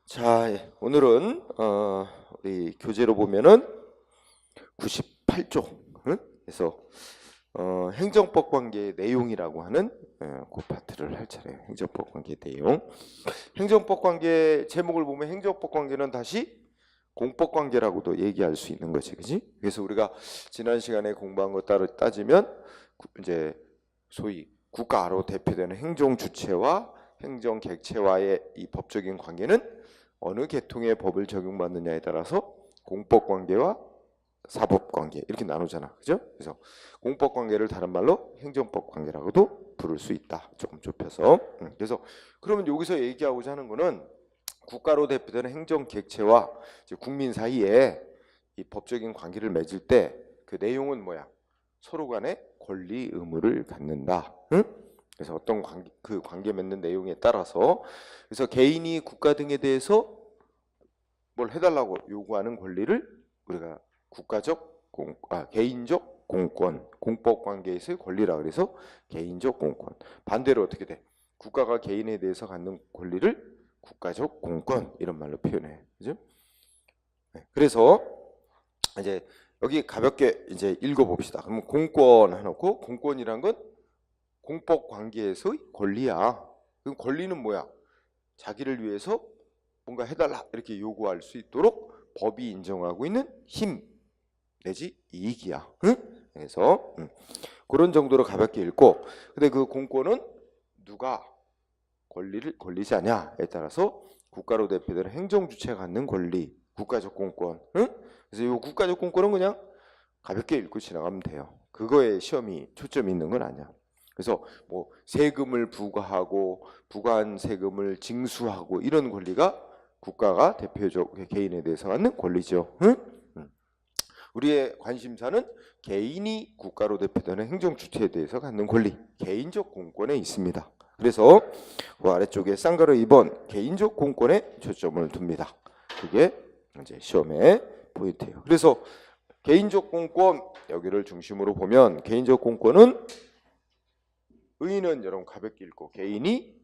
자, 오늘은 우리 교재로 보면은 98조, 응? 그래서 행정법 관계의 내용이라고 하는 그 파트를 할 차례예요. 행정법 관계 내용. 행정법 관계 제목을 보면 행정법 관계는 다시 공법 관계라고도 얘기할 수 있는 거지, 그지? 그래서 우리가 지난 시간에 공부한 거 따지면 이제 소위 국가로 대표되는 행정 주체와 행정 객체와의 이 법적인 관계는 어느 계통의 법을 적용받느냐에 따라서 공법 관계와 사법 관계 이렇게 나누잖아, 그죠? 그래서 공법 관계를 다른 말로 행정법 관계라고도 부를 수 있다. 조금 좁혀서. 그래서 그러면 여기서 얘기하고자 하는 거는 국가로 대표되는 행정 객체와 이제 국민 사이에 이 법적인 관계를 맺을 때 그 내용은 뭐야? 서로 간에 권리 의무를 갖는다. 응? 그래서 어떤 그 관계 맺는 내용에 따라서 그래서 개인이 국가 등에 대해서 뭘 해달라고 요구하는 권리를 우리가 개인적 공권, 공법 관계에서의 권리라 그래서 개인적 공권. 반대로 어떻게 돼? 국가가 개인에 대해서 갖는 권리를 국가적 공권 이런 말로 표현해. 그죠? 네. 그래서 이제 여기 가볍게 이제 읽어봅시다. 그러면 공권 해놓고 공권이란 건 공법 관계에서의 권리야. 그럼 권리는 뭐야? 자기를 위해서 뭔가 해달라 이렇게 요구할 수 있도록 법이 인정하고 있는 힘 내지 이익이야. 응? 그래서 그런 정도로 가볍게 읽고, 근데 그 공권은 누가 권리자냐에 따라서 국가로 대표되는 행정주체가 갖는 권리, 국가적 공권. 응? 그래서 이 국가적 공권은 그냥 가볍게 읽고 지나가면 돼요. 그거에 시험이 초점이 있는 건 아니야. 그래서 뭐 세금을 부과하고 부과한 세금을 징수하고 이런 권리가 국가가 대표적 개인에 대해서 갖는 권리죠. 응? 우리의 관심사는 개인이 국가로 대표되는 행정주체에 대해서 갖는 권리, 개인적 공권에 있습니다. 그래서 그 아래쪽에 쌍가루 2번 개인적 공권에 초점을 둡니다. 그게 이제 시험의 포인트예요. 그래서 개인적 공권 여기를 중심으로 보면 개인적 공권은 의의는 여러분 가볍게 읽고 개인이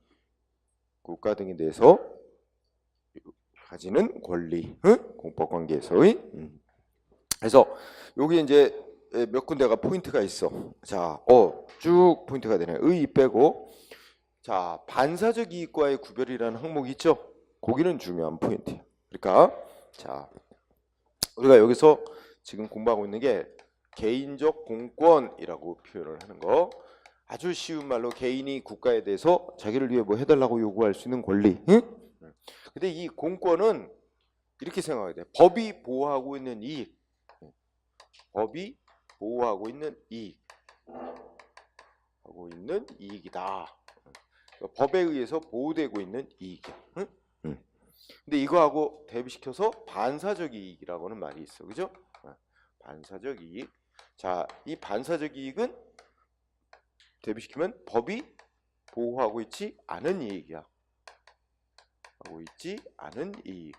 국가 등에 대해서 가지는 권리, 공법 관계에서의. 그래서 여기 이제 몇 군데가 포인트가 있어. 자, 쭉 포인트가 되네. 의의 빼고. 자, 반사적 이익과의 구별이라는 항목이 있죠. 거기는 중요한 포인트예요. 그러니까 자, 우리가 여기서 지금 공부하고 있는 게 개인적 공권이라고 표현을 하는 거. 아주 쉬운 말로 개인이 국가에 대해서 자기를 위해 뭐 해달라고 요구할 수 있는 권리. 응? 근데 이 공권은 이렇게 생각해야 돼. 법이 보호하고 있는 이익. 법이 보호하고 있는 이익. 하고 있는 이익이다. 법에 의해서 보호되고 있는 이익이야. 응? 근데 이거하고 대비시켜서 반사적 이익이라고는 말이 있어. 그죠? 반사적 이익. 자, 이 반사적 이익은 대비시키면 법이 보호하고 있지 않은 이익이야. 하고 있지 않은 이익.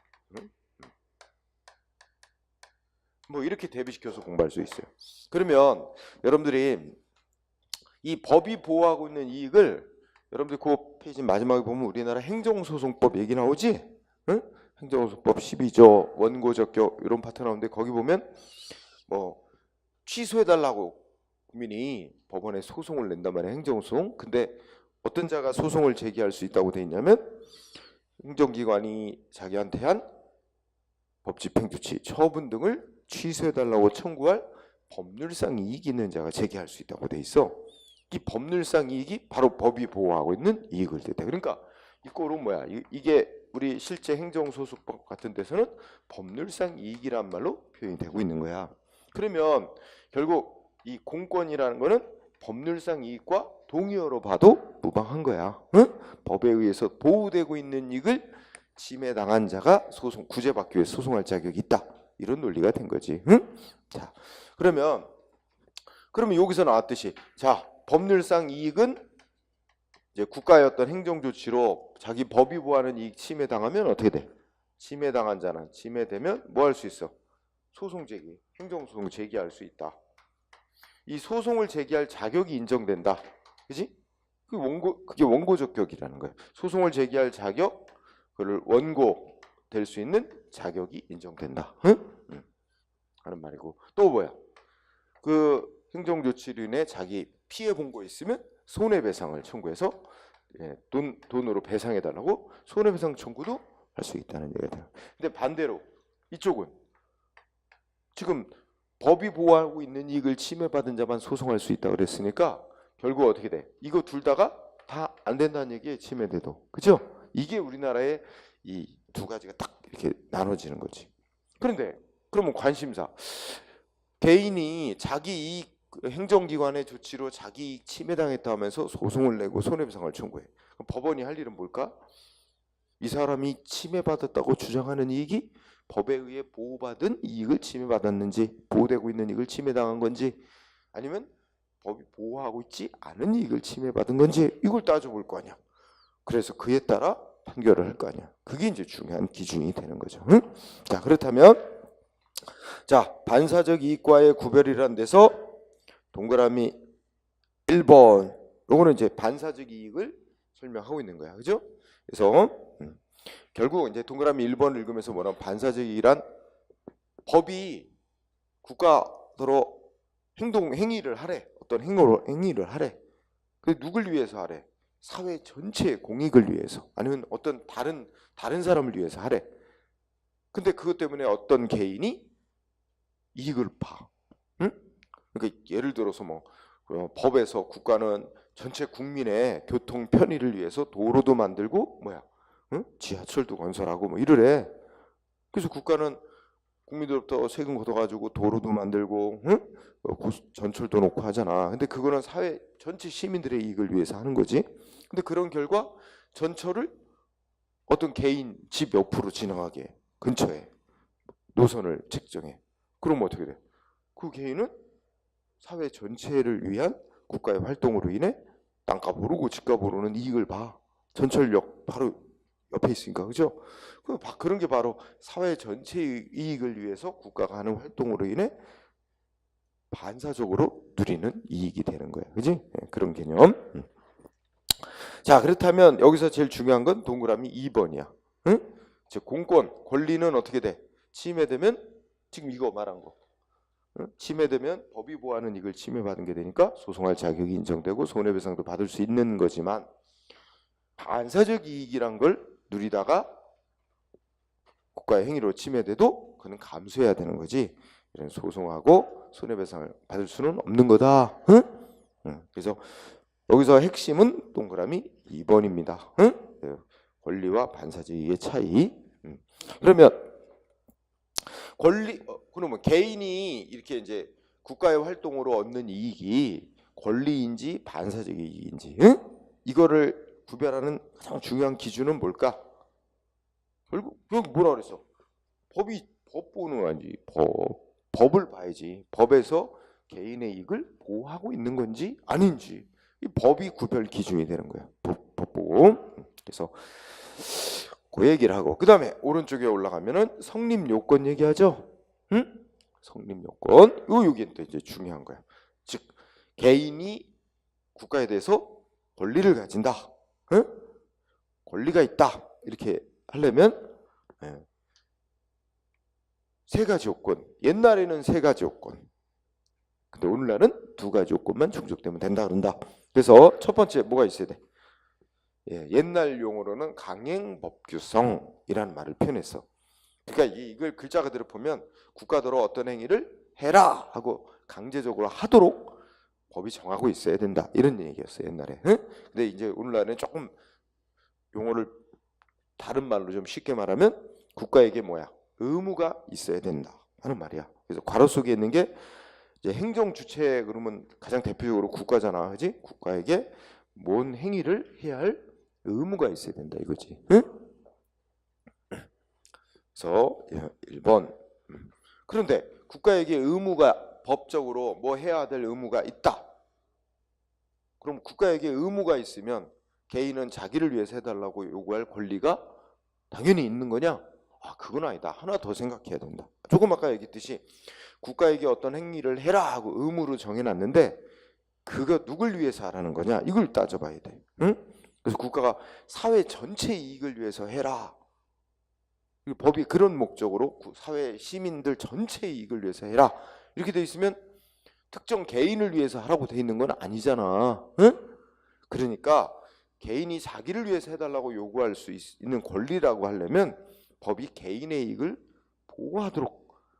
뭐 이렇게 대비시켜서 공부할 수 있어요. 그러면 여러분들이 이 법이 보호하고 있는 이익을 여러분들 그 페이지 마지막에 보면 우리나라 행정소송법 얘기 나오지? 응? 행정소송법 12조 원고적격 이런 파트 나오는데 거기 보면 뭐 취소해달라고 국민이 법원에 소송을 낸단 말이에요. 행정소송. 근데 어떤 자가 소송을 제기할 수 있다고 돼 있냐면 행정기관이 자기한테 한 법집행조치, 처분 등을 취소해달라고 청구할 법률상 이익이 있는 자가 제기할 수 있다고 돼 있어. 이 법률상 이익이 바로 법이 보호하고 있는 이익을 뜻해. 그러니까 이 꼴은 뭐야? 이게 우리 실제 행정소송법 같은 데서는 법률상 이익이란 말로 표현이 되고 있는 거야. 그러면 결국 이 공권이라는 거는 법률상 이익과 동의어로 봐도 무방한 거야. 응? 법에 의해서 보호되고 있는 이익을 침해당한 자가 구제받기 위해 소송할 자격이 있다. 이런 논리가 된 거지. 응? 자, 그러면 여기서 나왔듯이 자, 법률상 이익은 이제 국가의 어떤 행정 조치로 자기 법이 보호하는 이익 침해당하면 어떻게 돼? 침해당한 자는 침해되면 뭐 할 수 있어? 소송 제기, 행정소송 제기할 수 있다. 이 소송을 제기할 자격이 인정된다. 그지? 그게 원고적격이라는 거예요. 소송을 제기할 자격, 그를 원고, 될 수 있는 자격이 인정된다. 응? 하는 말이고, 또 뭐야? 그 행정조치로 인해 자기 피해 본 거 있으면 손해배상을 청구해서 돈으로 배상해달라고 손해배상 청구도 할 수 있다는 얘기가 돼요. 근데 반대로 이쪽은 지금 법이 보호하고 있는 이익을 침해받은 자만 소송할 수 있다 그랬으니까 결국 어떻게 돼? 이거 둘 다가 다 안 된다는 얘기에 침해돼도. 그죠? 이게 우리나라의 이 두 가지가 딱 이렇게 나눠지는 거지. 그런데 그러면 관심사. 개인이 자기 이익 행정기관의 조치로 자기 이익 침해당했다 하면서 소송을 내고 손해배상을 청구해. 그럼 법원이 할 일은 뭘까? 이 사람이 침해받았다고 주장하는 이익이 법에 의해 보호받은 이익을 침해받았는지, 보호되고 있는 이익을 침해당한 건지, 아니면 법이 보호하고 있지 않은 이익을 침해받은 건지, 이걸 따져볼 거 아니야. 그래서 그에 따라 판결을 할 거 아니야. 그게 이제 중요한 기준이 되는 거죠. 응? 자, 그렇다면 자, 반사적 이익과의 구별이라는 데서 동그라미 1번, 요거는 이제 반사적 이익을 설명하고 있는 거야. 그죠? 그래서 결국 이제 동그라미 1번을 읽으면서 뭐냐면 반사적 이익이란 법이 국가더러 행위를 하래. 어떤 행위를 하래. 그 누굴 위해서 하래? 사회 전체의 공익을 위해서, 아니면 어떤 다른 사람을 위해서 하래. 근데 그것 때문에 어떤 개인이 이익을 봐. 응? 그러니까 예를 들어서 뭐 법에서 국가는 전체 국민의 교통 편의를 위해서 도로도 만들고 응? 지하철도 건설하고 뭐 이러래. 그래서 국가는 국민들부터 세금 걷어가지고 도로도 만들고, 응? 전철도 놓고 하잖아. 근데 그거는 사회 전체 시민들의 이익을 위해서 하는 거지. 근데 그런 결과 전철을 어떤 개인 집 옆으로 지나가게 근처에 노선을 책정해. 그럼 어떻게 돼? 그 개인은 사회 전체를 위한 국가의 활동으로 인해 땅값 오르고 집값 오르는 이익을 봐. 전철역 바로 옆에 있으니까. 그죠? 그런 게 바로 사회 전체의 이익을 위해서 국가가 하는 활동으로 인해 반사적으로 누리는 이익이 되는 거야. 그지? 네, 그런 개념. 자, 그렇다면 여기서 제일 중요한 건 동그라미 2번이야. 응? 즉 공권, 권리는 어떻게 돼? 침해되면, 지금 이거 말한 거. 응? 침해되면 법이 보호하는 이익을 침해받은 게 되니까 소송할 자격이 인정되고 손해배상도 받을 수 있는 거지만, 반사적 이익이란 걸 누리다가 국가의 행위로 침해돼도 그는 감수해야 되는 거지. 이런 소송하고 손해배상을 받을 수는 없는 거다. 응? 그래서 여기서 핵심은 동그라미 2번입니다. 응? 권리와 반사적 이익의 차이. 그러면 그러면 개인이 이렇게 이제 국가의 활동으로 얻는 이익이 권리인지 반사적 이익인지, 응? 이거를 구별하는 가장 중요한 기준은 뭘까? 결국 여기 뭐라 그랬어? 법 보는 거지. 법을 봐야지. 법에서 개인의 이익을 보호하고 있는 건지 아닌지, 이 법이 구별 기준이 되는 거야. 법 보고. 그래서 그 얘기를 하고, 그 다음에 오른쪽에 올라가면은 성립 요건 얘기하죠. 응? 성립 요건. 여기 또 이제 중요한 거야. 즉 개인이 국가에 대해서 권리를 가진다. 응? 권리가 있다. 이렇게 하려면 세 가지 요건. 옛날에는 세 가지 요건. 근데 오늘날은 두 가지 요건만 충족되면 된다 그런다. 그래서 첫 번째 뭐가 있어야 돼? 옛날 용어로는 강행법규성이라는 말을 표현했어. 그러니까 이걸 글자 그대로 보면 국가더러 어떤 행위를 해라 하고 강제적으로 하도록 법이 정하고 있어야 된다, 이런 얘기였어 옛날에. 응? 근데 이제 오늘날은 조금 용어를 다른 말로 좀 쉽게 말하면 국가에게 의무가 있어야 된다 하는 말이야. 그래서 괄호 속에 있는 게 이제 행정 주체, 그러면 가장 대표적으로 국가잖아, 그지? 국가에게 뭔 행위를 해야 할 의무가 있어야 된다 이거지. 응? 그래서 1번. 그런데 국가에게 의무가, 법적으로 뭐 해야 될 의무가 있다. 그럼 국가에게 의무가 있으면 개인은 자기를 위해서 해달라고 요구할 권리가 당연히 있는 거냐? 그건 아니다. 하나 더 생각해야 된다. 조금 아까 얘기했듯이 국가에게 어떤 행위를 해라 하고 의무로 정해놨는데 그거 누굴 위해서 하라는 거냐? 이걸 따져봐야 돼. 응? 그래서 국가가 사회 전체 이익을 위해서 해라. 법이 그런 목적으로 사회 시민들 전체의 이익을 위해서 해라 이렇게 돼 있으면 특정 개인을 위해서 하라고 돼 있는 건 아니잖아. 응? 그러니까 개인이 자기를 위해서 해달라고 요구할 수 있는 권리라고 하려면 법이 개인의 이익을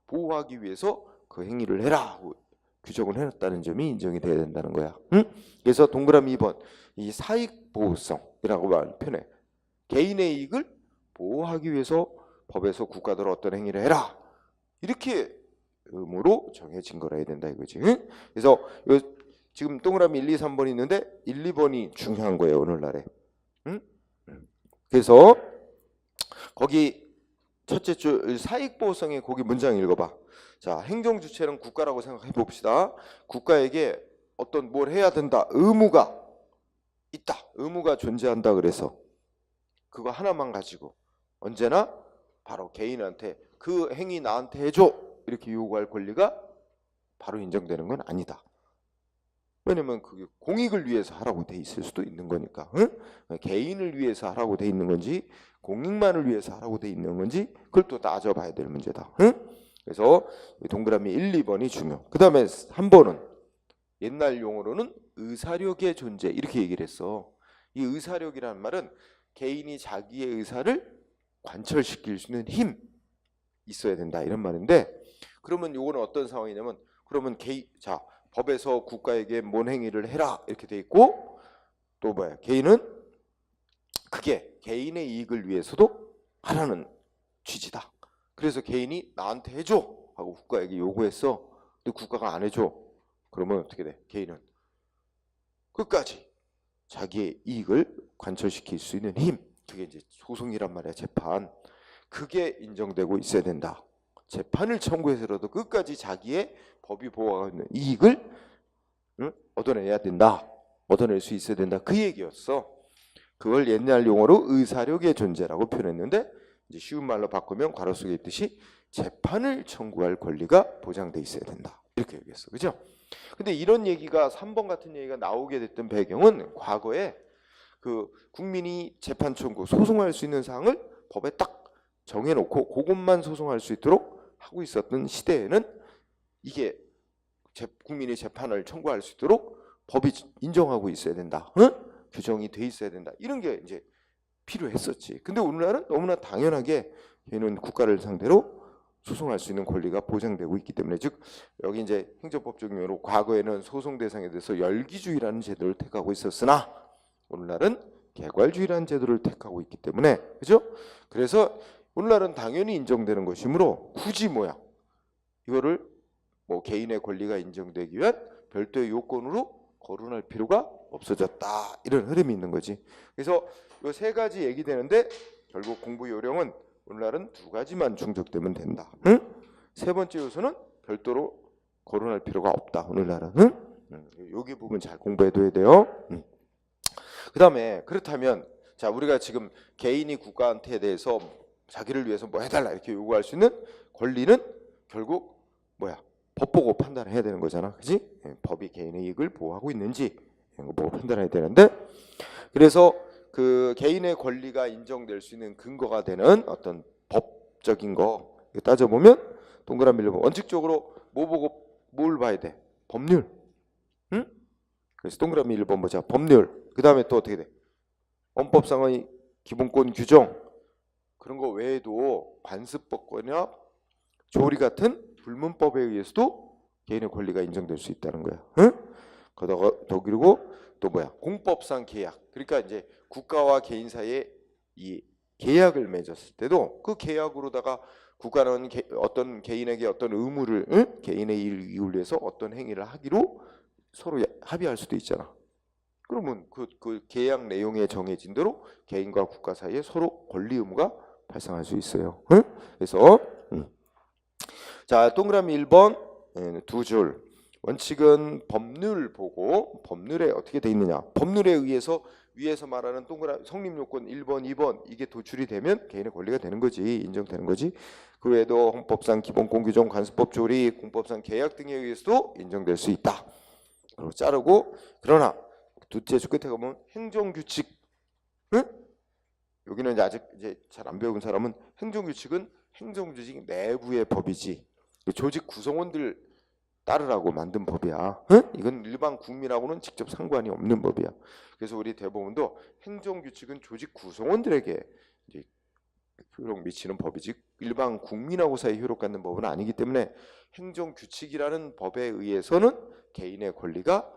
보호하기 위해서 그 행위를 해라 하고 규정을 해놨다는 점이 인정이 돼야 된다는 거야. 응? 그래서 동그라미 2번 이 사익보호성이라고 표현해. 개인의 이익을 보호하기 위해서 법에서 국가대로 어떤 행위를 해라 이렇게 의무로 정해진 거라 해야 된다 이거지. 응? 그래서 지금 동그라미 1, 2, 3번이 있는데 1, 2번이 중요한 거예요 오늘날에. 응? 그래서 거기 첫째 줄 사익보호성의 거기 문장 읽어봐. 자, 행정주체는 국가라고 생각해 봅시다. 국가에게 어떤 뭘 해야 된다 의무가 있다 의무가 존재한다 그래서 그거 하나만 가지고 언제나 바로 개인한테 그 행위 나한테 해줘 이렇게 요구할 권리가 바로 인정되는 건 아니다. 왜냐면 그게 공익을 위해서 하라고 돼 있을 수도 있는 거니까. 응? 개인을 위해서 하라고 돼 있는 건지 공익만을 위해서 하라고 돼 있는 건지 그걸 또 따져봐야 될 문제다. 응? 그래서 동그라미 1, 2번이 중요. 그 다음에 3번은 옛날 용어로는 의사력의 존재 이렇게 얘기를 했어. 이 의사력이라는 말은 개인이 자기의 의사를 관철시킬 수 있는 힘 있어야 된다 이런 말인데 그러면 요거는 어떤 상황이냐면 그러면 자 법에서 국가에게 뭔 행위를 해라 이렇게 돼 있고 또 뭐야 개인은 그게 개인의 이익을 위해서도 하라는 취지다. 그래서 개인이 나한테 해줘 하고 국가에게 요구했어. 근데 국가가 안 해줘. 그러면 어떻게 돼? 개인은 끝까지 자기의 이익을 관철시킬 수 있는 힘 그게 이제 소송이란 말이야. 재판 그게 인정되고 있어야 된다. 재판을 청구해서라도 끝까지 자기의 법이 보호하고 있는 이익을 얻어내야 된다. 얻어낼 수 있어야 된다. 그 얘기였어. 그걸 옛날 용어로 의사력의 존재라고 표현했는데 이제 쉬운 말로 바꾸면 괄호 속에 있듯이 재판을 청구할 권리가 보장돼 있어야 된다. 이렇게 얘기했어. 그죠? 근데 이런 얘기가 3번 같은 얘기가 나오게 됐던 배경은 과거에 그 국민이 재판 청구 소송할 수 있는 사항을 법에 딱 정해놓고 그것만 소송할 수 있도록 하고 있었던 시대에는 이게 국민이 재판을 청구할 수 있도록 법이 인정하고 있어야 된다. 응? 규정이 돼 있어야 된다. 이런 게 이제 필요했었지. 근데 오늘날은 너무나 당연하게 얘는 국가를 상대로 소송할 수 있는 권리가 보장되고 있기 때문에 즉 여기 이제 행정법적 용어로 과거에는 소송 대상에 대해서 열기주의라는 제도를 택하고 있었으나 오늘날은 개괄주의라는 제도를 택하고 있기 때문에 그죠? 그래서 오늘날은 당연히 인정되는 것이므로 굳이 뭐야 이거를 뭐 개인의 권리가 인정되기 위한 별도의 요건으로 거론할 필요가 없어졌다 이런 흐름이 있는 거지. 그래서 이 세 가지 얘기되는데 결국 공부 요령은 오늘날은 두 가지만 충족되면 된다. 응? 세 번째 요소는 별도로 거론할 필요가 없다. 오늘날은 여기 부분 잘 공부해둬야 돼요. 그 다음에 그렇다면 자 우리가 지금 개인이 국가한테 대해서 자기를 위해서 뭐 해달라 이렇게 요구할 수 있는 권리는 결국 뭐야 법 보고 판단을 해야 되는 거잖아. 그지? 법이 개인의 이익을 보호하고 있는지 이런 거 보고 판단해야 되는데 그래서 그 개인의 권리가 인정될 수 있는 근거가 되는 어떤 법적인 거 따져보면 동그라미 1번 원칙적으로 뭐 보고 뭘 봐야 돼? 법률. 응? 그래서 동그라미 1번 보자. 법률. 그 다음에 또 어떻게 돼? 헌법상의 기본권 규정. 그런 거 외에도 관습법권이나 조리 같은 불문법에 의해서도 개인의 권리가 인정될 수 있다는 거야. 응? 더 그리고 또 뭐야? 공법상 계약. 그러니까 이제 국가와 개인 사이에 이 계약을 맺었을 때도 그 계약으로다가 국가는 어떤 개인에게 어떤 의무를 개인의 이익을 위해서 어떤 행위를 하기로 서로 합의할 수도 있잖아. 그러면 그 계약 내용에 정해진 대로 개인과 국가 사이에 서로 권리 의무가 발생할 수 있어요. 그래서 자 동그라미 1번 두 줄 원칙은 법률 보고 법률에 어떻게 돼 있느냐 법률에 의해서 위에서 말하는 동그라미 성립요건 1번 2번 이게 도출이 되면 개인의 권리가 되는 거지 인정되는 거지. 그 외에도 헌법상 기본권 규정 관습법 조리 공법상 계약 등에 의해서도 인정될 수 있다. 그리고 자르고 그러나 둘째 줄 끝에 가면 행정규칙 여기는 이제 아직 이제 잘 안 배운 사람은 행정규칙은 행정조직 내부의 법이지 조직 구성원들 따르라고 만든 법이야. 응? 이건 일반 국민하고는 직접 상관이 없는 법이야. 그래서 우리 대법원도 행정규칙은 조직 구성원들에게 이제 효력 미치는 법이지 일반 국민하고 사이 효력 갖는 법은 아니기 때문에 행정규칙이라는 법에 의해서는 개인의 권리가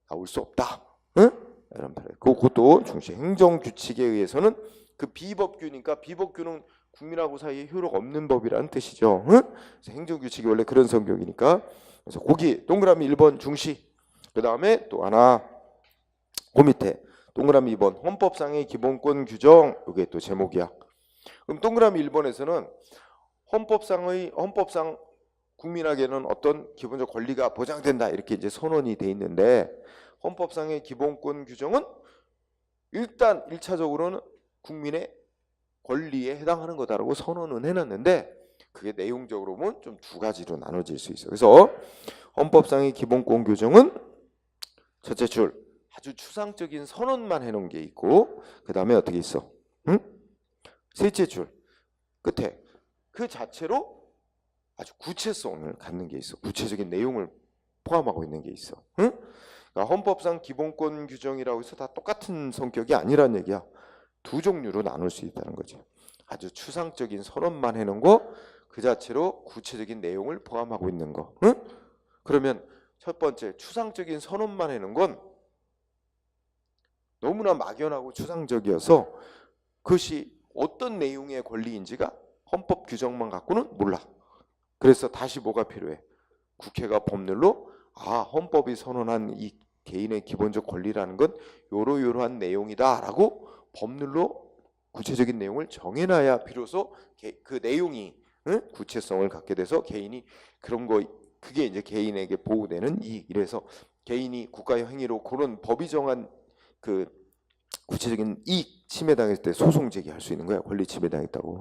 나올 수 없다. 응? 여러분들 그것도 중시 행정규칙에 의해서는 그 비법규니까 비법규는 국민하고 사이에 효력 없는 법이라는 뜻이죠. 응? 그래서 행정규칙이 원래 그런 성격이니까 그래서 거기 동그라미 1번 중시 그 다음에 또 하나 그 밑에 동그라미 2번 헌법상의 기본권 규정 이게 또 제목이야. 그럼 동그라미 1번에서는 헌법상 국민에게는 어떤 기본적 권리가 보장된다 이렇게 이제 선언이 돼 있는데 헌법상의 기본권 규정은 일단 1차적으로는 국민의 권리에 해당하는 거다라고 선언은 해놨는데 그게 내용적으로 보면 좀 두 가지로 나눠질 수 있어요. 그래서 헌법상의 기본권 규정은 첫째 줄 아주 추상적인 선언만 해놓은 게 있고 그 다음에 어떻게 있어? 응? 셋째 줄 끝에 그 자체로 아주 구체성을 갖는 게 있어. 구체적인 내용을 포함하고 있는 게 있어. 응? 그러니까 헌법상 기본권 규정이라고 해서 다 똑같은 성격이 아니란 얘기야. 두 종류로 나눌 수 있다는 거죠. 아주 추상적인 선언만 해놓은 거, 그 자체로 구체적인 내용을 포함하고 있는 거. 응? 그러면 첫 번째 추상적인 선언만 해놓은 건 너무나 막연하고 추상적이어서 그것이 어떤 내용의 권리인지가 헌법 규정만 갖고는 몰라. 그래서 다시 뭐가 필요해? 국회가 법률로 헌법이 선언한 이 개인의 기본적 권리라는 건 요러요러한 내용이다라고 법률로 구체적인 내용을 정해놔야 비로소 그 내용이 구체성을 갖게 돼서 개인이 그런 거 그게 이제 개인에게 보호되는 이래서 개인이 국가의 행위로 그런 법이 정한 그 구체적인 이익 침해당했을 때 소송 제기할 수 있는 거야. 권리 침해당했다고.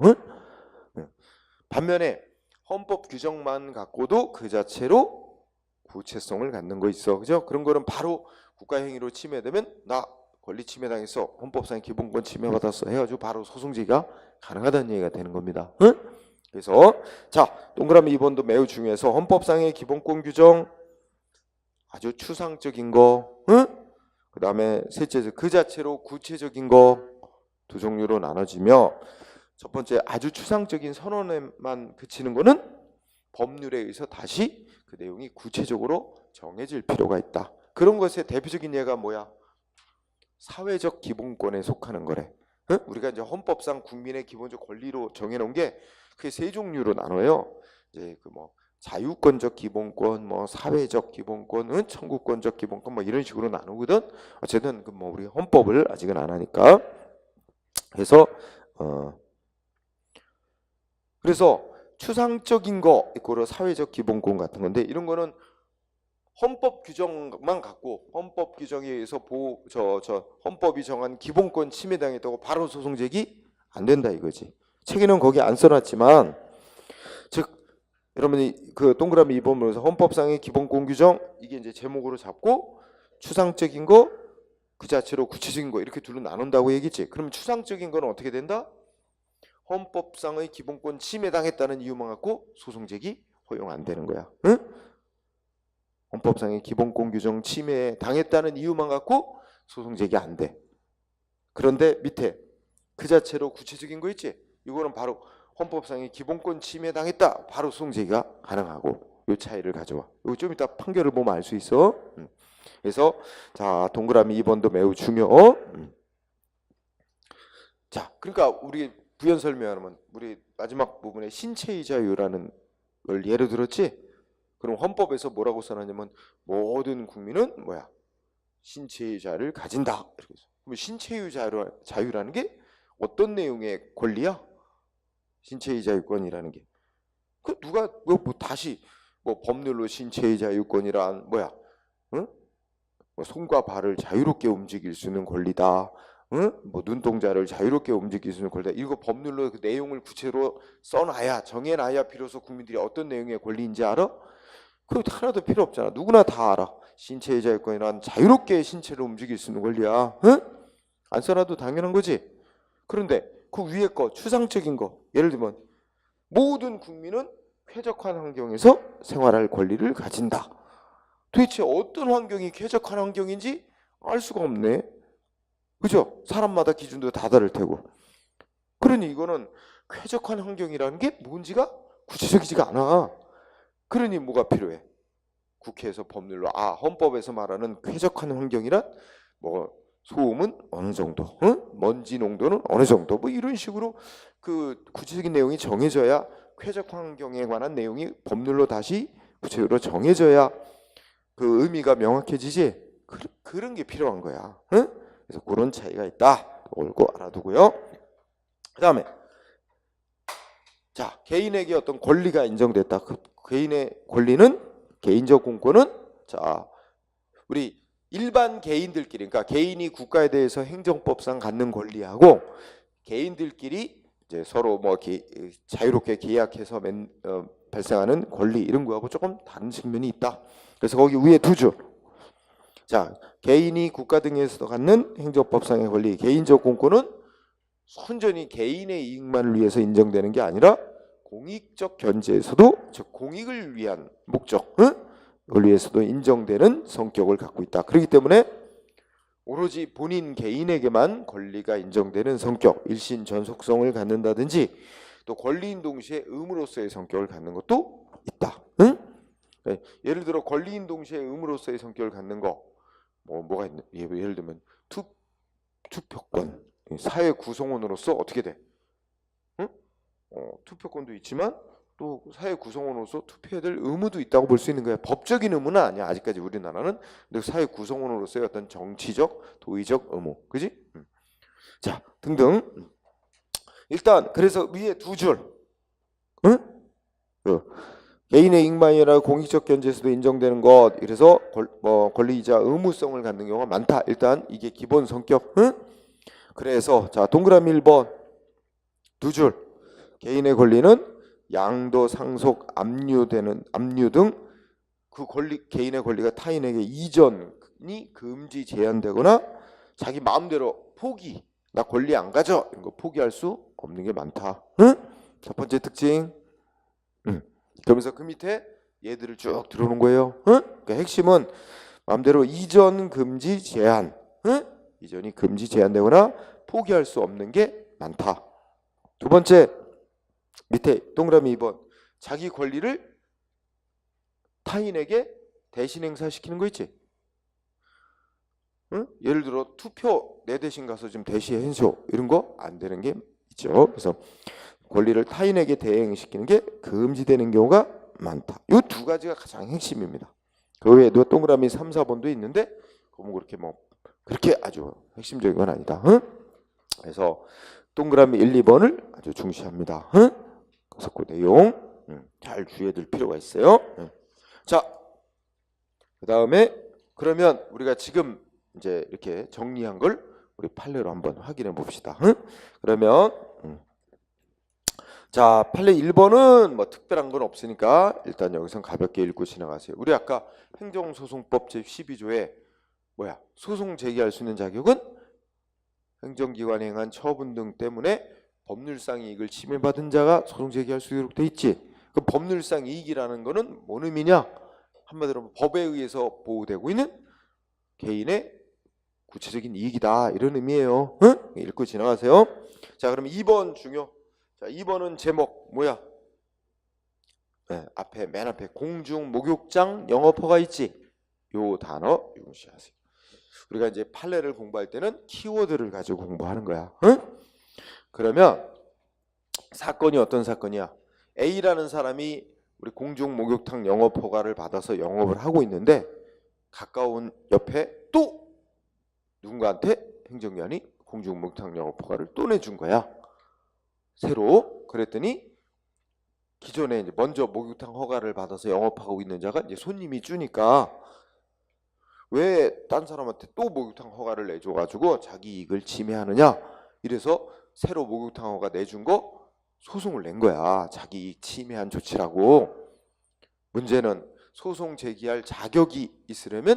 반면에 헌법 규정만 갖고도 그 자체로 구체성을 갖는 거 있어. 그죠? 그런 거는 바로 국가 행위로 침해되면 나 권리 침해당했어. 헌법상의 기본권 침해받았어. 해가지고 바로 소송 제기가 가능하다는 얘기가 되는 겁니다. 그래서 자 동그라미 2번도 매우 중요해서 헌법상의 기본권 규정 아주 추상적인 거 그 다음에 셋째 그 자체로 구체적인 거 두 종류로 나눠지며 첫 번째 아주 추상적인 선언에만 그치는 거는 법률에 의해서 다시 그 내용이 구체적으로 정해질 필요가 있다. 그런 것의 대표적인 예가 뭐야? 사회적 기본권에 속하는 거래. 우리가 이제 헌법상 국민의 기본적 권리로 정해놓은 게 그게 세 종류로 나눠요. 이제 그 뭐 자유권적 기본권, 뭐 사회적 기본권, 청구권적 기본권, 뭐 이런 식으로 나누거든. 어쨌든 그 뭐 우리 헌법을 아직은 안 하니까. 그래서 추상적인 거 이거로 사회적 기본권 같은 건데 이런 거는 헌법 규정만 갖고 헌법 규정에 의해서 헌법이 정한 기본권 침해당했다고 바로 소송 제기 안 된다 이거지. 책에는 거기 안 써놨지만 즉 여러분이 그 동그라미 2번에서 헌법상의 기본권 규정 이게 이제 제목으로 잡고 추상적인 거 그 자체로 구체적인 거 이렇게 둘로 나눈다고 얘기했지. 그러면 추상적인 거는 어떻게 된다? 헌법상의 기본권 침해당했다는 이유만 갖고 소송 제기 허용 안 되는 거야. 응? 헌법상의 기본권 규정 침해 당했다는 이유만 갖고 소송 제기 안 돼. 그런데 밑에 그 자체로 구체적인 거 있지? 이거는 바로 헌법상의 기본권 침해 당했다. 바로 소송 제기가 가능하고 이 차이를 가져와. 이거 좀 이따 판결을 보면 알 수 있어. 그래서 자 동그라미 2번도 매우 중요. 자 그러니까 우리 부연 설명하면 우리 마지막 부분에 신체의 자유라는 걸 예로 들었지? 그럼 헌법에서 뭐라고 써놨냐면 모든 국민은 뭐야? 신체의 자유를 가진다. 그럼 신체의 자유라는 게 어떤 내용의 권리야? 신체의 자유권이라는 게. 그 누가 뭐 다시 뭐 법률로 신체의 자유권이란 뭐야? 응? 뭐 손과 발을 자유롭게 움직일 수 있는 권리다. 응? 뭐 눈동자를 자유롭게 움직일 수 있는 권리다. 이거 법률로 그 내용을 구체로 써놔야 정해놔야 비로소 국민들이 어떤 내용의 권리인지 알아? 그거 하나도 필요 없잖아. 누구나 다 알아. 신체의 자유권이란 자유롭게 신체를 움직일 수 있는 권리야. 응? 안 써놔도 당연한 거지. 그런데 그 위에 거 추상적인 거 예를 들면 모든 국민은 쾌적한 환경에서 생활할 권리를 가진다. 도대체 어떤 환경이 쾌적한 환경인지 알 수가 없네. 그죠? 사람마다 기준도 다 다를 테고. 그러니 이거는 쾌적한 환경이라는 게 뭔지가 구체적이지가 않아. 그러니 뭐가 필요해? 국회에서 법률로 헌법에서 말하는 쾌적한 환경이란 뭐 소음은 어느 정도, 먼지 농도는 어느 정도, 뭐 이런 식으로 그 구체적인 내용이 정해져야 쾌적 환경에 관한 내용이 법률로 다시 구체적으로 정해져야 그 의미가 명확해지지. 그런 게 필요한 거야. 그래서 그런 차이가 있다. 옳고 알아두고요. 그다음에 자, 개인에게 어떤 권리가 인정됐다. 그 개인의 권리는 개인적 공권은 자, 우리 일반 개인들끼리, 그러니까 개인이 국가에 대해서 행정법상 갖는 권리하고 개인들끼리 이제 서로 뭐 자유롭게 계약해서 발생하는 권리 이런 거하고 조금 다른 측면이 있다. 그래서 거기 위에 두 줄. 자, 개인이 국가 등에서 갖는 행정법상의 권리, 개인적 공권은 순전히 개인의 이익만을 위해서 인정되는 게 아니라 공익적 견제에서도 즉 공익을 위한 목적, 을 위해서도 인정되는 성격을 갖고 있다. 그렇기 때문에 오로지 본인 개인에게만 권리가 인정되는 성격, 일신 전속성을 갖는다든지 또 권리인 동시에 의무로서의 성격을 갖는 것도 있다. 예를 들어 권리인 동시에 의무로서의 성격을 갖는 거 뭐가 있는? 예를 들면 투표권, 사회 구성원으로서 어떻게 돼? 투표권도 있지만 또 사회 구성원으로서 투표해야 될 의무도 있다고 볼 수 있는 거야. 법적인 의무는 아니야. 아직까지 우리나라는. 근데 사회 구성원으로서의 어떤 정치적, 도의적 의무, 그지? 자, 등등. 일단 그래서 위에 두 줄, 개인의 이익만이 아니라 공익적 견제에서도 인정되는 것. 이래서 권리이자 의무성을 갖는 경우가 많다. 일단 이게 기본 성격. 그래서 자, 동그라미 1번 두 줄. 개인의 권리는 양도, 상속, 압류 등 그 권리, 개인의 권리가 타인에게 이전이 금지, 제한되거나 자기 마음대로 포기, 나 권리 안 가져 이런 거 포기할 수 없는 게 많다. 첫 번째 특징. 그러면서 그 밑에 얘들을 쭉 들어오는 거예요. 그러니까 핵심은 마음대로 이전, 금지, 제한, 이전이 금지, 제한되거나 포기할 수 없는 게 많다. 두 번째 밑에 동그라미 2번 자기 권리를 타인에게 대신 행사시키는 거 있지? 예를 들어 투표 내 대신 가서 좀 대시해줘 이런 거 안 되는 게 있죠. 그래서 권리를 타인에게 대행시키는 게 금지되는 경우가 많다. 이 두 가지가 가장 핵심입니다. 그 외에도 동그라미 3, 4번도 있는데 그건 그렇게 그렇게 아주 핵심적인 건 아니다. 그래서 동그라미 1, 2번을 아주 중시합니다. 그래서 그 내용 잘 주의해둘 필요가 있어요. 자, 그 다음에 그러면 우리가 지금 이제 이렇게 정리한 걸 우리 판례로 한번 확인해 봅시다. 그러면 자, 판례 1번은 뭐 특별한 건 없으니까 일단 여기서 가볍게 읽고 지나가세요. 우리 아까 행정소송법 제12조에 소송 제기할 수 있는 자격은 행정기관에 행한 처분 등 때문에 법률상 이익을 침해받은 자가 소송 제기할 수 있도록 돼 있지. 그 법률상 이익이라는 거는 뭔 의미냐? 한마디로 법에 의해서 보호되고 있는 개인의 구체적인 이익이다 이런 의미예요. 읽고 지나가세요. 자, 그럼 2번 중요. 자, 2번은 제목 뭐야? 앞에 맨 앞에 공중 목욕장 영업허가 있지. 요 단어 유시하세요. 우리가 이제 판례를 공부할 때는 키워드를 가지고 공부하는 거야. 그러면 사건이 어떤 사건이야? A라는 사람이 우리 공중 목욕탕 영업 허가를 받아서 영업을 하고 있는데 가까운 옆에 또 누군가한테 행정기관이 공중 목욕탕 영업 허가를 또 내준 거야. 새로. 그랬더니 기존에 이제 먼저 목욕탕 허가를 받아서 영업하고 있는 자가 이제 손님이 주니까 왜 딴 사람한테 또 목욕탕 허가를 내줘가지고 자기 이익을 침해하느냐? 이래서 새로 목욕탕 허가 내준 거 소송을 낸 거야. 자기 이익 침해한 조치라고. 문제는 소송 제기할 자격이 있으려면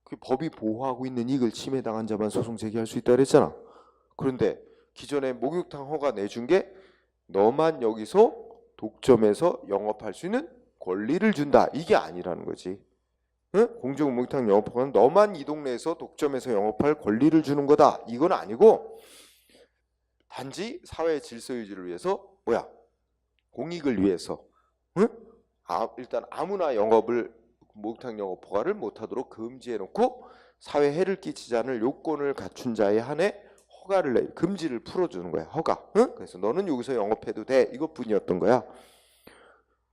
그 법이 보호하고 있는 이익을 침해당한 자만 소송 제기할 수 있다 그랬잖아. 그런데 기존에 목욕탕 허가 내준 게 너만 여기서 독점해서 영업할 수 있는 권리를 준다. 이게 아니라는 거지. 응? 공중 목욕탕 영업 허가는 너만 이 동네에서 독점해서 영업할 권리를 주는 거다. 이건 아니고 단지 사회 질서 유지를 위해서 뭐야? 공익을 위해서. 응? 일단 아무나 목욕탕 영업 허가를 못하도록 금지해 놓고 사회 해를 끼치지 않을 요건을 갖춘 자에 한해 허가를 금지를 풀어주는 거야. 허가. 응? 그래서 너는 여기서 영업해도 돼. 이것뿐이었던 거야.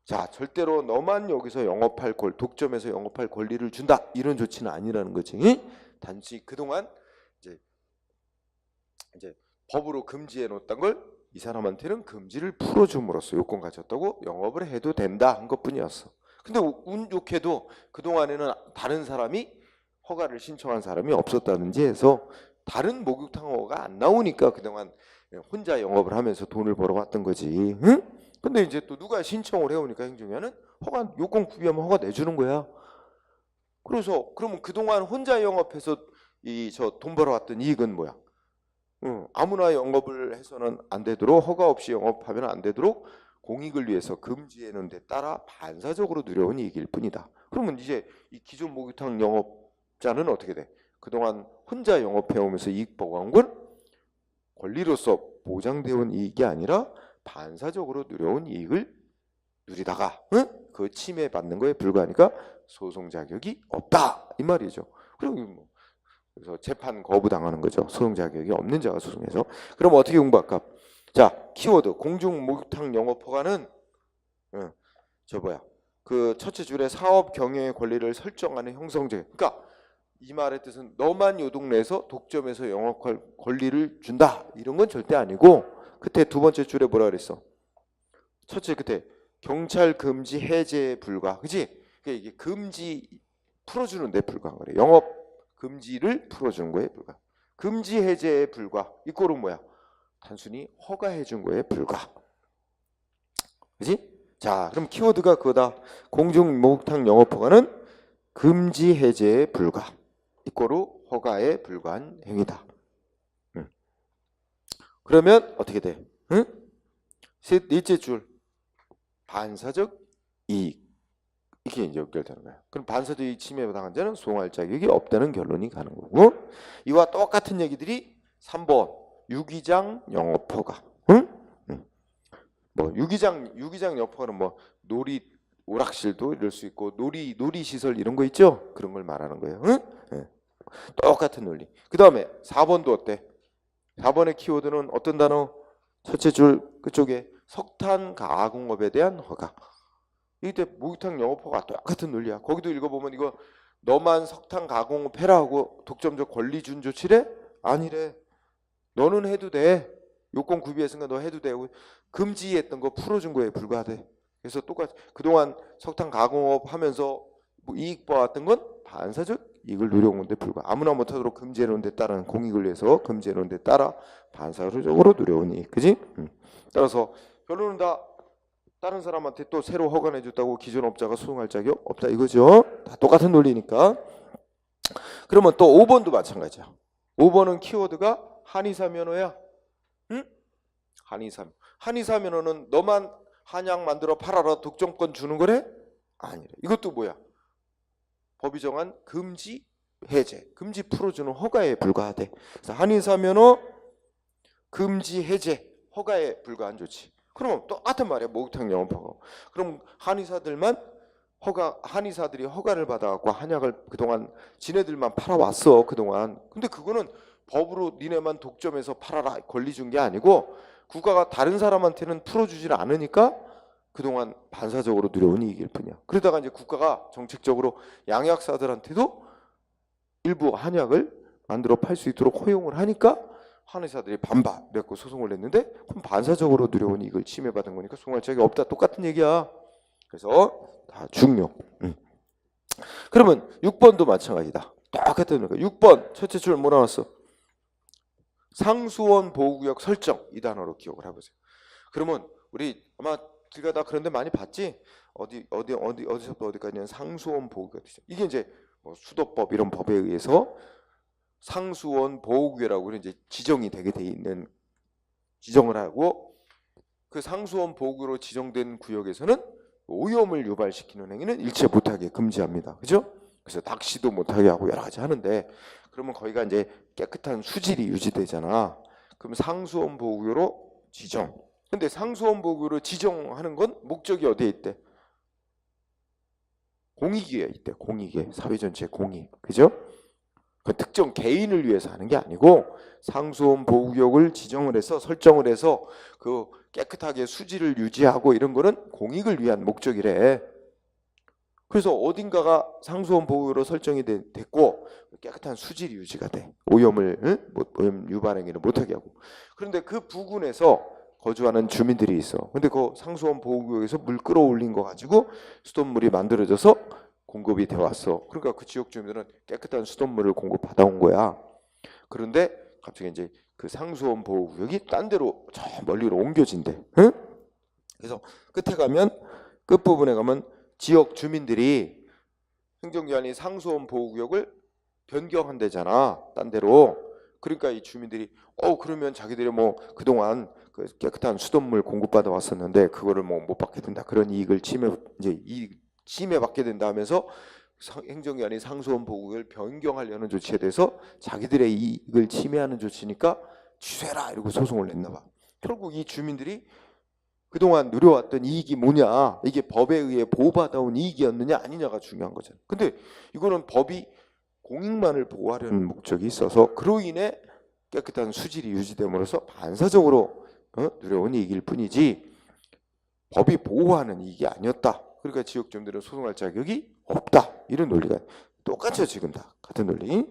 자, 절대로 너만 여기서 독점해서 영업할 권리를 준다. 이런 조치는 아니라는 거지. 응? 단지 그동안 이제 법으로 금지해 놓았던 걸 이 사람한테는 금지를 풀어줌으로써 요건 가졌다고 영업을 해도 된다 한 것뿐이었어. 근데 운 좋게도 그동안에는 다른 사람이 허가를 신청한 사람이 없었다든지 해서 다른 목욕탕 허가가 안 나오니까 그동안 혼자 영업을 하면서 돈을 벌어왔던 거지. 응? 근데 이제 또 누가 신청을 해오니까 행정위원회는 요건 구비하면 허가 내주는 거야. 그래서 그러면 그동안 혼자 영업해서 돈 벌어왔던 이익은 뭐야? 아무나 영업을 해서는 안 되도록 허가 없이 영업하면 안 되도록 공익을 위해서 금지해 놓은 데 따라 반사적으로 누려온 이익일 뿐이다. 그러면 이제 이 기존 목욕탕 영업자는 어떻게 돼? 그동안 혼자 영업해 오면서 이익 보고한 건 권리로서 보장되어 온 이익이 아니라 반사적으로 누려온 이익을 누리다가 그 침해받는 거에 불과하니까 소송 자격이 없다 이 말이죠. 그리고 그래서 재판 거부당하는 거죠. 소송 자격이 없는 자가 소송해서. 그럼 어떻게 공부할까? 자, 키워드 공중 목욕탕 영업 허가는 그 첫째 줄에 사업 경영의 권리를 설정하는 형성적. 그러니까 이 말의 뜻은 너만 요 동네에서 독점해서 영업할 권리를 준다. 이런 건 절대 아니고 그때 두 번째 줄에 뭐라 그랬어? 첫째 끝에 경찰 금지 해제에 불과. 그지? 그러니까 이게 금지 풀어주는 데 불과한 거래. 영업 금지를 풀어주는 거에 불과. 금지 해제에 불과. 이 꼴은 뭐야? 단순히 허가해 준 거에 불과. 그지? 자, 그럼 키워드가 그거다. 공중 목욕탕 영업 허가는 금지 해제에 불과. 이꼬로 허가에 불과한 행위다. 그러면 어떻게 돼? 응? 넷째 줄 반사적 이익. 이게 이제 연결되는 거야. 그럼 반사적 이익 침해당한 자는 소송할 자격이 없다는 결론이 가는 거고, 이와 똑같은 얘기들이 3번 유기장 영업 허가. 응? 뭐 유기장 영업 허가는 뭐 오락실도 이럴 수 있고 놀이 시설 이런 거 있죠? 그런 걸 말하는 거예요. 응? 네. 똑같은 논리. 그 다음에 4번도 어때? 4번의 키워드는 어떤 단어? 첫째 줄 그쪽에 석탄 가공업에 대한 허가. 이때 목욕탕 영업 허가 똑같은 논리야. 거기도 읽어보면 이거 너만 석탄 가공업 해라 하고 독점적 권리 준 조치래? 아니래. 너는 해도 돼. 요건 구비했으니까 너 해도 돼. 금지했던 거 풀어준 거에 불과하대. 그래서 똑같이 그동안 석탄 가공업 하면서 뭐 이익 봐왔던 건 반사적 이익을 누려온 건데 불과. 아무나 못하도록 금지해 놓은 데 따른 공익을 위해서 금지해 놓은 데 따라 반사적으로 누려온 이익. 그지? 따라서 결론은 다 다른 사람한테 또 새로 허가내 줬다고 기존 업자가 소송할 자격 없다 이거죠. 다 똑같은 논리니까. 그러면 또 5번도 마찬가지야. 5번은 키워드가 한의사 면허야. 응? 한의사 면허는 너만 한약 만들어 팔아라 독점권 주는 거래? 아니래. 이것도 뭐야? 법이 정한 금지 해제, 금지 풀어주는 허가에 불과하대. 그래서 한의사 면허 금지 해제 허가에 불과한 조치. 그럼 똑같은 말이야. 목욕탕 영업 허가. 그럼 한의사들이 허가를 받아갖고 한약을 그동안 지네들만 팔아왔어. 그동안. 근데 그거는 법으로 니네만 독점해서 팔아라 권리 준 게 아니고 국가가 다른 사람한테는 풀어주질 않으니까 그동안 반사적으로 누려온 이익일 뿐이야. 그러다가 이제 국가가 정책적으로 양약사들한테도 일부 한약을 만들어 팔 수 있도록 허용을 하니까 한의사들이 반박 맺고 소송을 냈는데 그럼 반사적으로 누려온 이익을 침해받은 거니까 소송할 자격이 없다. 똑같은 얘기야. 그래서 다 중요. 그러면 6번도 마찬가지다. 똑같은 거야. 6번 첫째 줄 뭐 나왔어? 상수원 보호구역 설정 이 단어로 기억을 해보세요. 그러면 우리 아마 길 가다 그런 데 많이 봤지? 어디서부터 어디까지는 상수원 보호구역. 이게 이제 뭐 수도법 이런 법에 의해서 상수원 보호구역이라고 이제 지정이 되게 돼 있는 지정을 하고 그 상수원 보호구역으로 지정된 구역에서는 오염을 유발시키는 행위는 일체 못하게 금지합니다. 그죠? 그래서 낚시도 못하게 하고 여러 가지 하는데 그러면 거기가 이제 깨끗한 수질이 유지되잖아. 그럼 상수원 보호구역으로 지정. 근데 상수원 보호구역으로 지정하는 건 목적이 어디에 있대? 공익에 있대. 공익에. 사회 전체 공익. 그죠? 그 특정 개인을 위해서 하는 게 아니고 상수원 보호구역을 지정을 해서 설정을 해서 그 깨끗하게 수질을 유지하고 이런 거는 공익을 위한 목적이래. 그래서 어딘가가 상수원 보호구역으로 설정이 됐고 깨끗한 수질 유지가 돼. 오염을 오염 유발 행위를 못하게 하고. 그런데 그 부근에서 거주하는 주민들이 있어. 근데 그 상수원 보호구역에서 물 끌어올린 거 가지고 수돗물이 만들어져서 공급이 돼 왔어. 그러니까 그 지역 주민들은 깨끗한 수돗물을 공급받아온 거야. 그런데 갑자기 이제 그 상수원 보호구역이 딴 데로 저 멀리로 옮겨진대. 응? 그래서 끝에 가면 끝부분에 가면 지역 주민들이 행정기관이 상수원 보호구역을 변경한대잖아. 딴 데로. 그러니까 이 주민들이 그러면 자기들이 뭐 그동안 그 깨끗한 수돗물 공급받아 왔었는데 그거를 뭐 못 받게 된다. 그런 이익을 침해받게 된다 하면서 행정기관이 상수원 보호구역을 변경하려는 조치에 대해서 자기들의 이익을 침해하는 조치니까 취소해라 이러고 소송을 냈나 봐. 결국 이 주민들이 그동안 누려왔던 이익이 뭐냐, 이게 법에 의해 보호받아온 이익이었느냐 아니냐가 중요한 거잖아. 근데 이거는 법이 공익만을 보호하려는 목적이 있어서 그로 인해 깨끗한 수질이 유지됨으로써 반사적으로 누려온 이익일 뿐이지 법이 보호하는 이익이 아니었다. 그러니까 지역 주민들은 소송할 자격이 없다. 이런 논리가 똑같죠. 지금 다 같은 논리.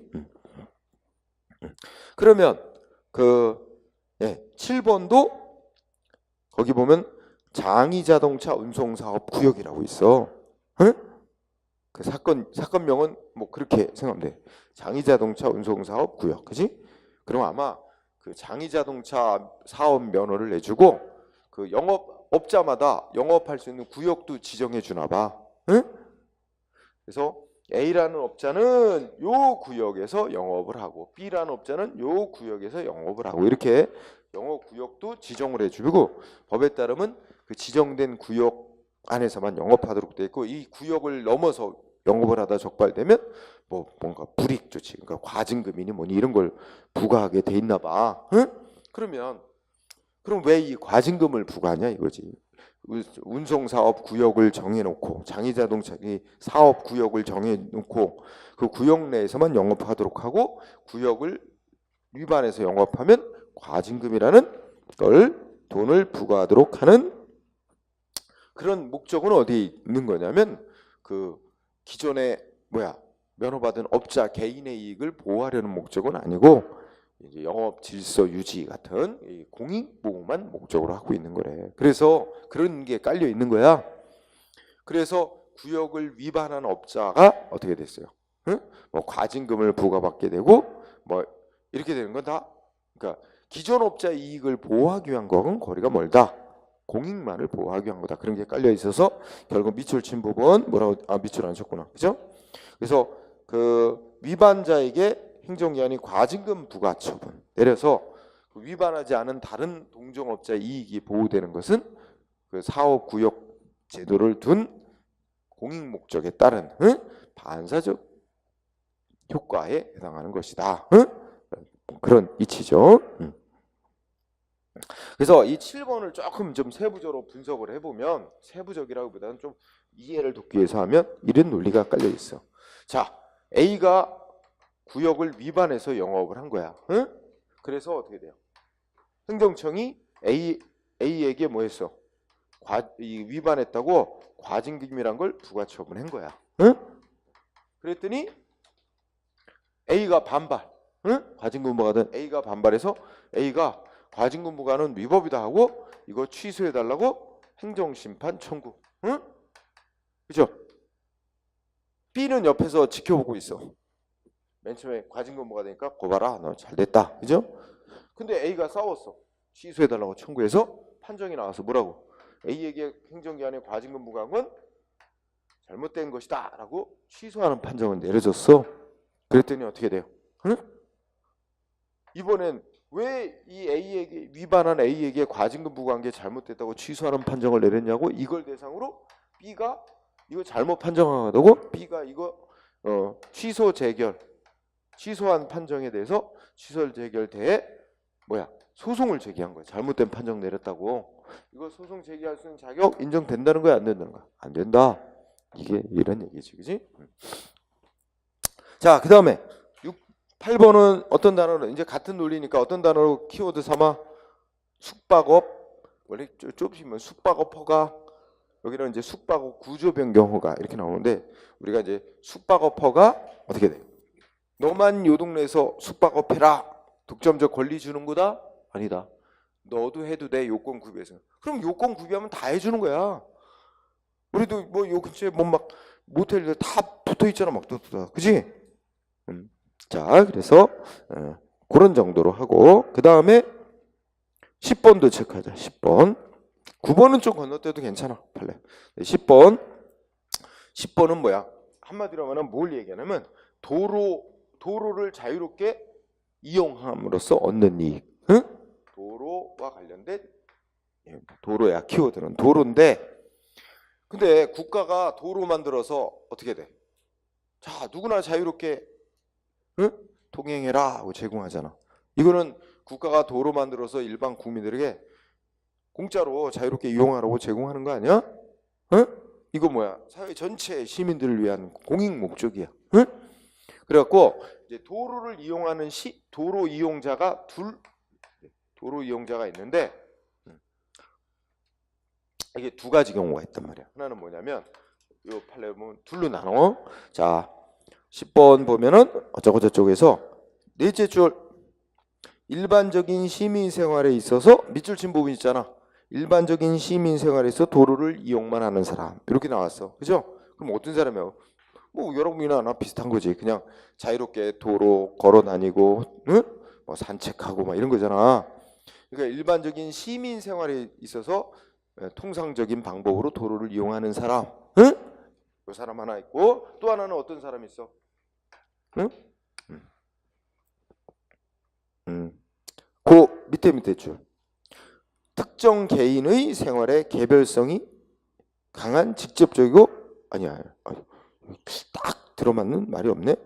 그러면 그 7번도 거기 보면 장의자동차 운송사업 구역이라고 있어. 응? 그 사건명은 뭐 그렇게 생각하면 돼. 장의자동차 운송사업 구역, 그지? 그럼 아마 그 장의자동차 사업 면허를 내주고 그 영업업자마다 영업할 수 있는 구역도 지정해 주나 봐. 응? 그래서 A라는 업자는 요 구역에서 영업을 하고 B라는 업자는 요 구역에서 영업을 하고 이렇게 영업 구역도 지정을 해주고 법에 따르면 그 지정된 구역 안에서만 영업하도록 돼 있고 이 구역을 넘어서 영업을 하다 적발되면 뭐 뭔가 불이익 조치, 그러니까 과징금이니 뭐니 이런 걸 부과하게 돼 있나 봐. 응? 그럼 왜 이 과징금을 부과하냐 이거지. 운송사업 구역을 정해놓고 장의자동차 사업 구역을 정해놓고 그 구역 내에서만 영업하도록 하고 구역을 위반해서 영업하면 과징금이라는 걸 돈을 부과하도록 하는 그런 목적은 어디에 있는 거냐면 그 기존에 면허받은 업자 개인의 이익을 보호하려는 목적은 아니고 이제 영업 질서 유지 같은 공익 보호만 목적으로 하고 있는 거래. 그래서 그런 게 깔려 있는 거야. 그래서 구역을 위반한 업자가 어떻게 됐어요? 응? 뭐 과징금을 부과받게 되고 뭐 이렇게 되는 건 다 그러니까 기존 업자 이익을 보호하기 위한 거는 거리가 멀다. 공익만을 보호하기 위한 거다. 그런 게 깔려 있어서 결국 미출 침법은 미출 안 하셨구나. 그죠? 그래서 그 위반자에게 행정기관이 과징금 부과 처분 내려서 그 위반하지 않은 다른 동종업자의 이익이 보호되는 것은 그 사업구역 제도를 둔 공익 목적에 따른 반사적 효과에 해당하는 것이다. 그런 이치죠. 그래서 이 7번을 조금 좀 세부적으로 분석을 해보면 세부적이라기보다는 좀 이해를 돕기 위해서 하면 이런 논리가 깔려 있어. 자, A가 구역을 위반해서 영업을 한 거야. 응? 그래서 어떻게 돼요? 행정청이 A에게 뭐 했어? 위반했다고 과징금이란 걸 부과 처분한 거야. 응? 그랬더니 A가 반발. 응? 과징금 부과든 A가 반발해서 A가 과징금 부과는 위법이다 하고 이거 취소해달라고 행정심판 청구. 응? 그죠? B는 옆에서 지켜보고 있어. 맨 처음에 과징금 부과되니까 거봐라 너 잘됐다. 그죠? 근데 A가 싸웠어. 취소해달라고 청구해서 판정이 나와서 뭐라고? A에게 행정기관의 과징금 부과한 건 잘못된 것이다 라고 취소하는 판정을 내려줬어. 그랬더니 어떻게 돼요? 응? 이번엔 왜 이 A에게 위반한 A에게 과징금 부과한 게 잘못됐다고 취소하는 판정을 내렸냐고. 이걸 대상으로 B가 이거 잘못 판정하다고 B가 이거 취소 재결 취소한 판정에 대해서 취소 재결 대해 소송을 제기한 거야. 잘못된 판정 내렸다고. 이거 소송 제기할 수 있는 자격 인정된다는 거야, 안 된다는 거야? 안 된다. 이게 이런 얘기지, 그지? 자, 그 다음에 8번은 어떤 단어로, 이제 같은 논리니까 어떤 단어로 키워드 삼아? 숙박업, 원래 좁히면 숙박업 허가, 여기는 이제 숙박업 구조 변경 허가 이렇게 나오는데, 우리가 이제 숙박업 허가 어떻게 돼? 너만 요 동네에서 숙박업 해라. 독점적 권리 주는 거다? 아니다. 너도 해도 돼, 요건 구비해서. 그럼 요건 구비하면 다 해주는 거야. 우리도 뭐 요 근처에 뭐 막 모텔들 다 붙어 있잖아, 막 그지? 자, 그래서 그런 정도로 하고, 그 다음에 10번도 체크하자. 10번. 9번은 좀 건너뛰어도 괜찮아. 10번은 뭐야? 한마디로 하면 뭘 얘기하냐면 도로를 자유롭게 이용함으로써 얻는 이익. 응? 도로와 관련된 도로야. 키워드는 도로인데, 근데 국가가 도로 만들어서 어떻게 돼? 자, 누구나 자유롭게 통행해라 하고 제공하잖아. 이거는 국가가 도로 만들어서 일반 국민들에게 공짜로 자유롭게 이용하라고 제공하는 거 아니야? 이거 뭐야? 사회 전체 시민들을 위한 공익 목적이야. 그래갖고 이제 도로를 이용하는 도로 이용자가 있는데, 이게 두 가지 경우가 있단 말이야. 하나는 뭐냐면 요 판례 보면 둘로 나눠. 자, 10번 보면은 어쩌고 저쩌고해서 넷째 줄, 일반적인 시민 생활에 있어서 밑줄 친 부분 있잖아. 일반적인 시민 생활에서 도로를 이용만 하는 사람, 이렇게 나왔어. 그죠? 그럼 어떤 사람이야? 뭐 여러분이나 나 비슷한 거지. 그냥 자유롭게 도로 걸어 다니고, 뭐 산책하고 막 이런 거잖아. 그러니까 일반적인 시민 생활에 있어서 통상적인 방법으로 도로를 이용하는 사람, 그 사람 하나 있고, 또 하나는 어떤 사람이 있어? 그 밑에 줄. 특정 개인의 생활의 개별성이 강한 직접적이고, 아니야, 딱 들어맞는 말이 없네.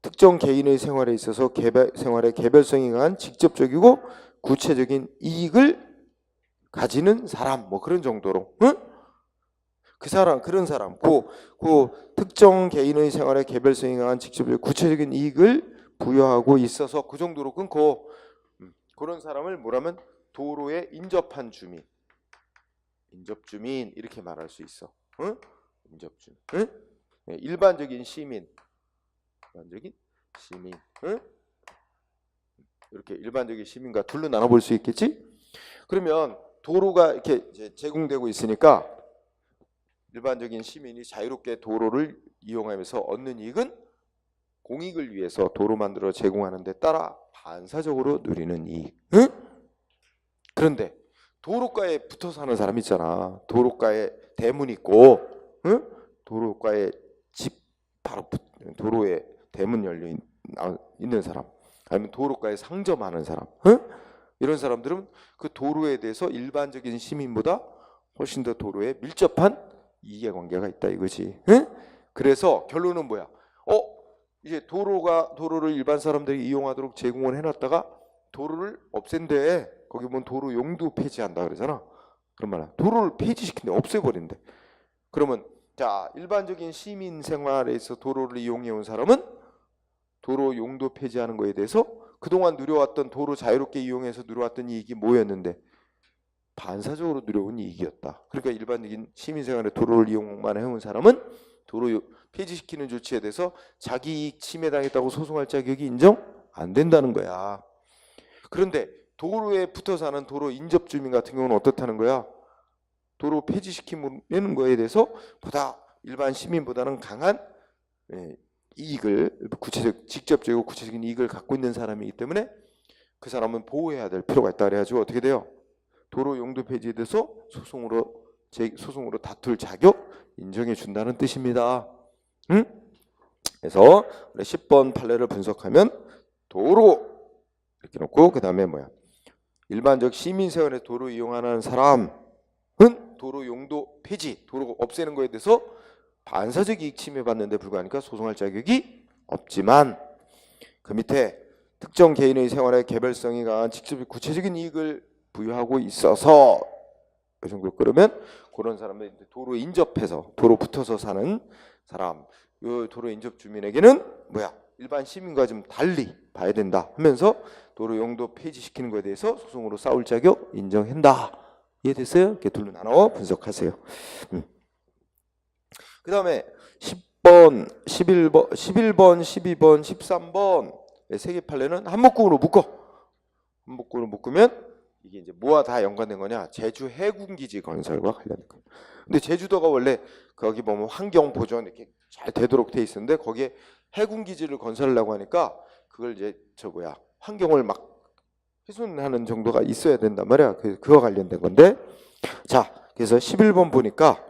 특정 개인의 생활에 있어서 생활의 개별성이 강한 직접적이고 구체적인 이익을 가지는 사람, 뭐 그런 정도로. 그런 사람, 그 특정 개인의 생활의 개별성이 강한 직접적이고 구체적인 이익을 부여하고 있어서 그 정도로 끊고, 그런 사람을 뭐라면 도로에 인접한 주민, 인접주민 이렇게 말할 수 있어. 인접주민. 일반적인 시민, 이렇게 일반적인 시민과 둘로 나눠볼 수 있겠지? 그러면 도로가 이렇게 이제 제공되고 있으니까 일반적인 시민이 자유롭게 도로를 이용하면서 얻는 이익은 공익을 위해서 도로 만들어 제공하는 데 따라 반사적으로 누리는 이익. 그런데 도로가에 붙어 사는 사람 있잖아. 도로가에 대문 있고, 도로가에 집 바로 도로에 대문 열려 있는 사람, 아니면 도로가에 상점하는 사람, 이런 사람들은 그 도로에 대해서 일반적인 시민보다 훨씬 더 도로에 밀접한 이해관계가 있다 이거지. 그래서 결론은 뭐야? 이제 도로를 일반 사람들이 이용하도록 제공을 해놨다가 도로를 없앤대. 거기 보면 도로 용도 폐지한다 그러잖아. 그런 말이야. 도로를 폐지시킨대, 없애버린대. 그러면 자, 일반적인 시민 생활에서 도로를 이용해 온 사람은 도로 용도 폐지하는 거에 대해서 그동안 누려왔던, 도로 자유롭게 이용해서 누려왔던 이익이 뭐였는데 반사적으로 누려온 이익이었다. 그러니까 일반적인 시민 생활에 도로를 이용만 해온 사람은 도로 폐지시키는 조치에 대해서 자기 이익 침해당했다고 소송할 자격이 인정 안 된다는 거야. 그런데 도로에 붙어 사는 도로 인접 주민 같은 경우는 어떻다는 거야? 도로 폐지시키는 거에 대해서 보다 일반 시민보다는 강한 이익을, 직접적이고 구체적인 이익을 갖고 있는 사람이기 때문에 그 사람은 보호해야 될 필요가 있다. 그래가지고 어떻게 돼요? 도로 용도 폐지에 대해서 소송으로 다툴 자격 인정해 준다는 뜻입니다. 그래서 우리 10번 판례를 분석하면 도로 이렇게 놓고 그 다음에 뭐야? 일반적 시민생활에 도로 이용하는 사람은 도로 용도 폐지, 도로 없애는 거에 대해서 반사적 이익 침해받는 데 불과하니까 소송할 자격이 없지만 그 밑에 특정 개인의 생활의 개별성이 강한 직접 구체적인 이익을 부여하고 있어서 이 정도 그러면 그런 사람들 도로 인접해서 도로 붙어서 사는 사람, 이 도로 인접 주민에게는 뭐야? 일반 시민과 좀 달리 봐야 된다 하면서 도로 용도 폐지시키는 것에 대해서 소송으로 싸울 자격 인정한다. 이해됐어요? 이렇게 둘로 나눠 분석하세요. 그 다음에 10번, 11번, 12번, 13번 세 개 판례는 한목구로 묶어. 한목구로 묶으면 이게 이제 뭐와 다 연관된 거냐? 제주 해군기지 건설과 관련된 거예요. 근데 제주도가 원래 거기 보면 환경 보존 이렇게 잘 되도록 돼 있었는데 거기에 해군기지를 건설하려고 하니까 그걸 이제 환경을 막 훼손하는 정도가 있어야 된단 말이야. 그거 관련된 건데. 자, 그래서 11번 보니까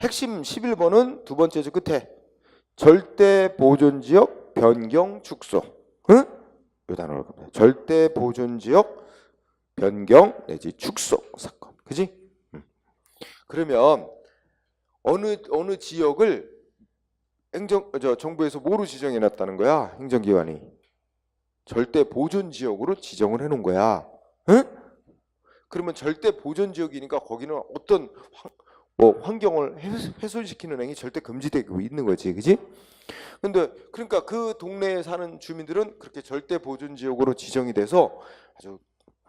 핵심 11번은 두 번째 줄 끝에 절대 보존 지역 변경 축소. 응? 이 단어를 겁니다. 절대 보존 지역 변경 내지 축소 사건. 그지? 그러면 어느 지역을 정부에서 뭐로 지정해 놨다는 거야? 행정기관이. 절대 보존 지역으로 지정을 해 놓은 거야. 응? 그러면 절대 보존 지역이니까 거기는 어떤 환경을 훼손시키는 행위 절대 금지되고 있는 거지, 그지? 근데 그러니까 그 동네에 사는 주민들은 그렇게 절대 보존 지역으로 지정이 돼서 아주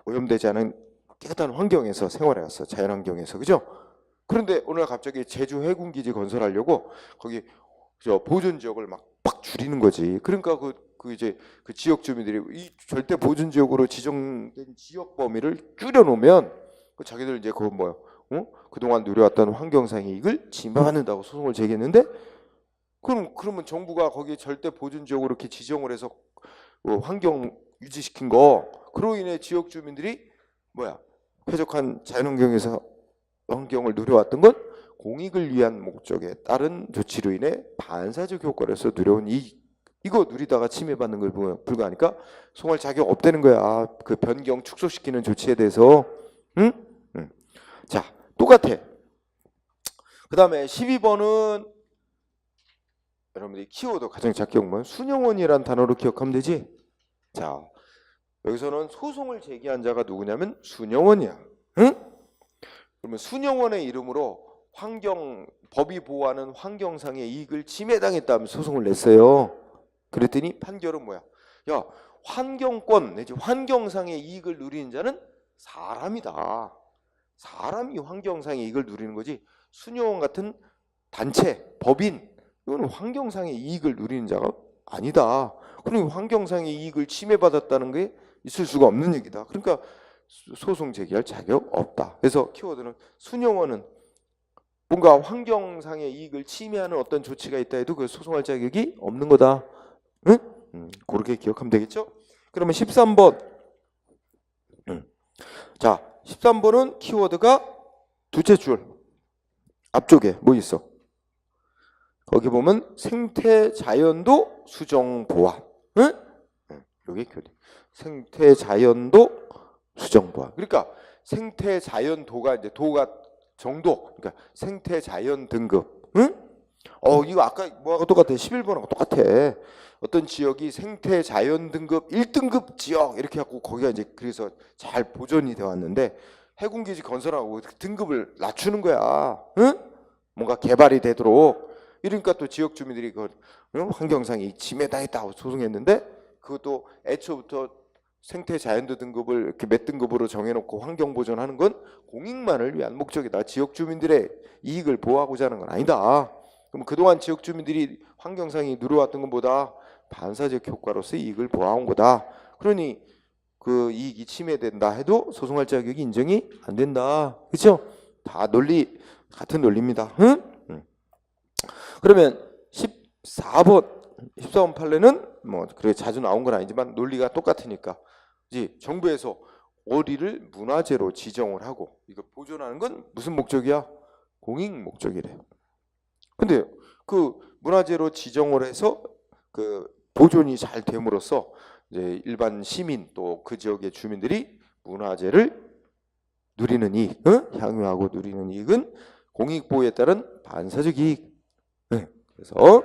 오염되지 않은 깨끗한 환경에서 생활해왔어, 자연환경에서, 그죠? 그런데 오늘 갑자기 제주 해군기지 건설하려고 거기 보존 지역을 막 줄이는 거지. 그러니까 이제 그 지역 주민들이 이 절대 보존 지역으로 지정된 지역 범위를 줄여놓으면 자기들 이제 그동안 누려왔던 환경상의 이익을 침해받는다고 소송을 제기했는데 그러면 정부가 거기에 절대 보존 지역으로 이렇게 지정을 해서 환경 유지시킨 거 그로 인해 지역 주민들이 쾌적한 자연환경에서 환경을 누려왔던 건 공익을 위한 목적에 따른 조치로 인해 반사적 효과로서 누려온 이거 누리다가 침해받는 걸 불과하니까 소송할 자격 없다는 거야. 그 변경 축소시키는 조치에 대해서. 응? 자, 똑같아. 그 다음에 12번은 여러분들이 키워드 가장 작게 보면 순영원이란 단어로 기억하면 되지. 자, 여기서는 소송을 제기한 자가 누구냐면 순영원이야. 응? 그러면 순영원의 이름으로 법이 보호하는 환경상의 이익을 침해당했다면 소송을 냈어요. 그랬더니 판결은 뭐야? 야, 환경권 내지 환경상의 이익을 누리는 자는 사람이다. 사람이 환경상의 이익을 누리는 거지. 순영원 같은 단체, 법인 이거는 환경상의 이익을 누리는 자가 아니다. 그러니 환경상의 이익을 침해받았다는 게 있을 수가 없는 얘기다. 그러니까 소송 제기할 자격 없다. 그래서 키워드는 순영원은 뭔가 환경상의 이익을 침해하는 어떤 조치가 있다 해도 그 소송할 자격이 없는 거다. 응? 그렇게 기억하면 되겠죠? 그러면 13번. 자, 13번은 키워드가 두째 줄 앞쪽에 뭐 있어? 거기 보면 생태 자연도 수정 보완. 응? 여기 교대. 생태 자연도 수정 보완. 그러니까 생태 자연도가 이제 도가 정도. 그러니까 생태 자연 등급. 응? 이거 아까 뭐하고 똑같아? 11번하고 똑같아. 어떤 지역이 생태 자연 등급 1등급 지역 이렇게 갖고 거기가 이제 그래서 잘 보존이 되어 왔는데 해군기지 건설하고 등급을 낮추는 거야. 응? 뭔가 개발이 되도록. 이러니까 또 지역 주민들이 환경상이 침해당했다고 소송했는데 그것도 애초부터 생태 자연도 등급을 이렇게 몇 등급으로 정해놓고 환경 보존하는 건 공익만을 위한 목적이다. 지역 주민들의 이익을 보호하고자 하는 건 아니다. 그럼 그동안 지역 주민들이 환경상이 누려왔던 것보다 반사적 효과로서 이익을 보아온 거다. 그러니 그 이익이 침해된다 해도 소송할 자격이 인정이 안 된다. 그렇죠? 다 논리 같은 논리입니다. 응? 그러면 14번 판례는 뭐 그렇게 자주 나온 건 아니지만 논리가 똑같으니까 이제 정부에서 어디를 문화재로 지정을 하고 이거 보존하는 건 무슨 목적이야? 공익 목적이래요. 근데 그 문화재로 지정을 해서 그 보존이 잘 됨으로써 이제 일반 시민 또 그 지역의 주민들이 문화재를 누리는 이익, 향유하고 누리는 이익은 공익보호에 따른 반사적 이익. 그래서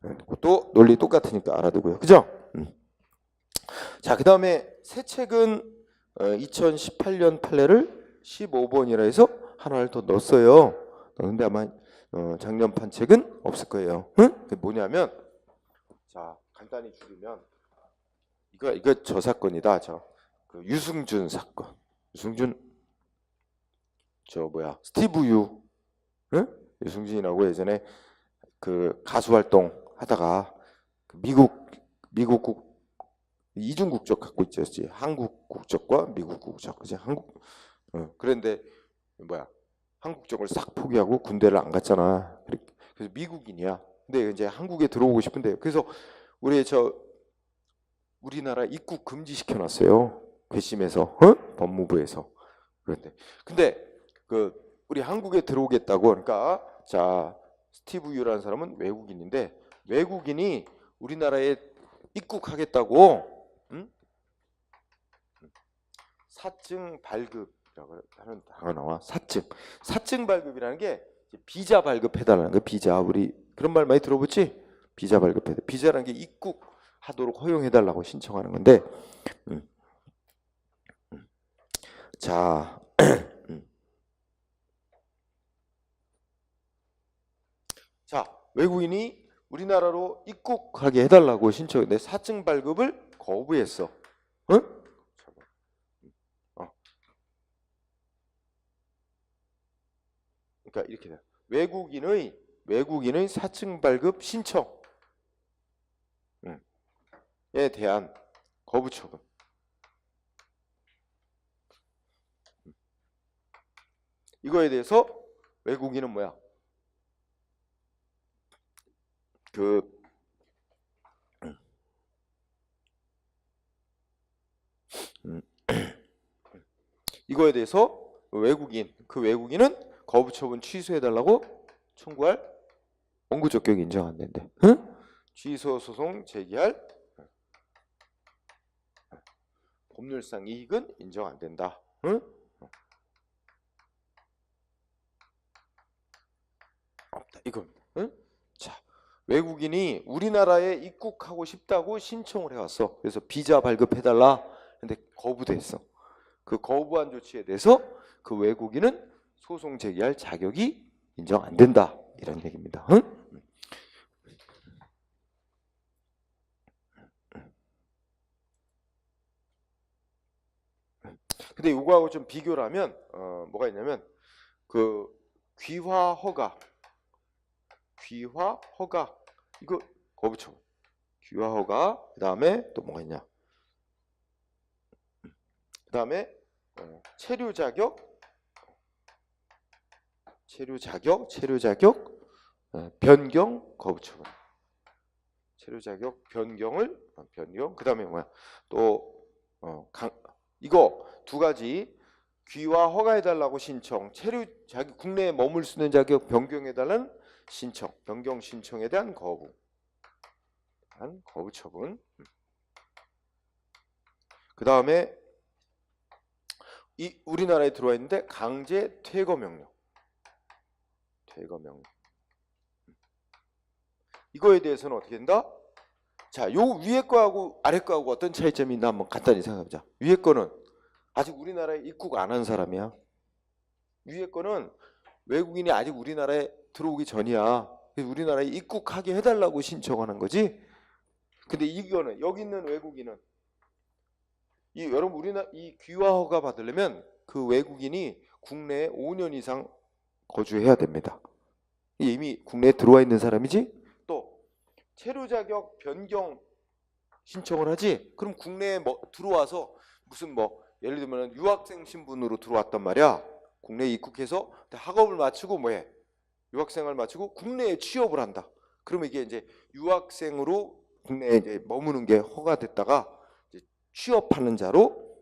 그것도 논리 똑같으니까 알아두고요. 그죠? 자, 그 다음에 새 책은 2018년 판례를 15번이라 해서 하나를 더 넣었어요. 근데 아마 작년 판 책은 없을 거예요. 그게 뭐냐면, 자, 간단히 줄이면 이거 저 사건이다. 그 유승준 사건. 유승준 스티브 유, 유승준이라고 예전에 그 가수 활동 하다가 미국 이중 국적 갖고 있었지. 한국 국적과 미국 국적. 그지? 그런데 한국 국적을 싹 포기하고 군대를 안 갔잖아. 그래서 미국인이야. 근데 이제 한국에 들어오고 싶은데 그래서 우리나라 입국 금지 시켜놨어요. 괘씸해서 법무부에서. 근데 우리 한국에 들어오겠다고 그러니까 자 스티브 유라는 사람은 외국인인데 외국인이 우리나라에 입국하겠다고 사증 발급이라고 하는 단어가 나와. 사증 발급이라는 게 비자 발급해달라는 거. 비자 우리 그런 말 많이 들어보지? 비자 발급해. 비자라는 게 입국하도록 허용해달라고 신청하는 건데. 자, 자 외국인이 우리나라로 입국하게 해달라고 신청했는데 사증 발급을 거부했어. 그러니까 이렇게 돼. 외국인의 사증 발급 신청에 대한 거부 처분. 이거에 대해서 외국인은 뭐야? 이거에 대해서 외국인은 거부 처분 취소해달라고 청구할 원고 적격이 인정 안 된대. 취소 소송 제기할 법률상 이익은 인정 안 된다. 없다 이겁니다. 자, 외국인이 우리나라에 입국하고 싶다고 신청을 해왔어. 그래서 비자 발급해달라. 근데 거부됐어. 그 거부한 조치에 대해서 그 외국인은 소송 제기할 자격이 인정 안 된다. 이런 얘기입니다. 근데 이거하고 좀 비교를 하면 뭐가 있냐면 그 귀화 허가 이거 거부 처분. 귀화 허가 그다음에 또 뭐가 있냐? 그다음에 체류 자격 변경 거부 처분. 체류 자격 변경. 그다음에 뭐야? 또 이거 두 가지 귀화 허가해달라고 신청, 체류 자격 국내에 머물 수 있는 자격 변경해달라는 신청, 변경 신청에 대한 거부 처분. 그 다음에 우리나라에 들어와 있는데 강제 퇴거 명령. 이거에 대해서는 어떻게 된다? 자, 요 위에 거하고 아래 거하고 어떤 차이점이 있나 한번 간단히 생각해보자. 위에 거는 아직 우리나라에 입국 안 한 사람이야. 위에 거는 외국인이 아직 우리나라에 들어오기 전이야. 우리나라에 입국하게 해달라고 신청하는 거지. 근데 이거는 여기 있는 외국인은 여러분 우리나라 이 귀화 허가 받으려면 그 외국인이 국내에 5년 이상 거주해야 됩니다. 이미 국내에 들어와 있는 사람이지. 또 체류 자격 변경 신청을 하지. 그럼 국내에 들어와서 무슨 예를 들면 유학생 신분으로 들어왔단 말이야. 국내에 입국해서 학업을 마치고 유학생을 마치고 국내에 취업을 한다. 그러면 이게 이제 유학생으로 국내에 이제 머무는 게 허가됐다가 이제 취업하는 자로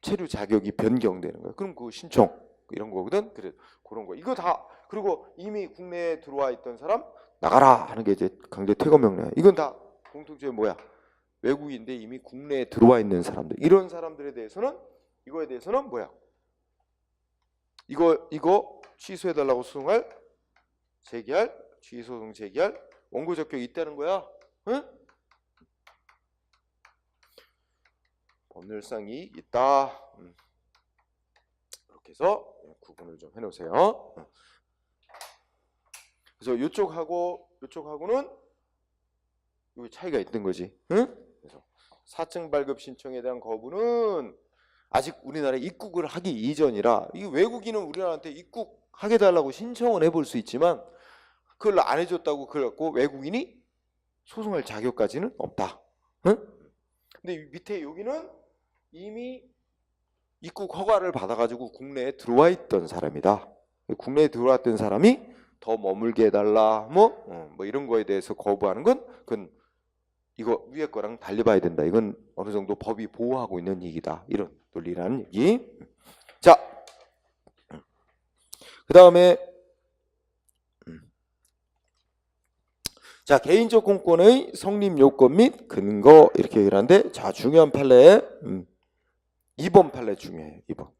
체류 자격이 변경되는 거예요. 그럼 그 신청 이런 거거든. 그래 그런 거 이거 다 그리고 이미 국내에 들어와 있던 사람 나가라 하는 게 이제 강제 퇴거 명령. 이건 다 공통점이 뭐야? 외국인데 이미 국내에 들어와 있는 사람들 이런 사람들에 대해서는 이거에 대해서는 뭐야? 이거 취소해달라고 소송할 제기할 취소소송 제기할 원고 적격이 있다는 거야. 응? 법률상이 있다. 이렇게 해서 구분을 좀 해놓으세요. 그래서 요쪽하고는 요 차이가 있는 거지. 응? 그래서 4층 발급 신청에 대한 거부는 아직 우리나라에 입국을 하기 이전이라 이 외국인은 우리나라한테 입국하게 달라고 신청을 해볼 수 있지만 그걸 안 해줬다고 그래갖고 외국인이 소송할 자격까지는 없다. 응? 근데 밑에 여기는 이미 입국 허가를 받아가지고 국내에 들어와 있던 사람이다. 국내에 들어왔던 사람이 더 머물게 해달라 뭐 이런 거에 대해서 거부하는 건 그건 이거 위에 거랑 달리 봐야 된다. 이건 어느 정도 법이 보호하고 있는 얘기다. 이런 논리라는 얘기. 자, 그 다음에 자 개인적 공권의 성립 요건 및 근거 이렇게 얘기를 하는데 자 중요한 판례 2번 판례 중요해요. 2번.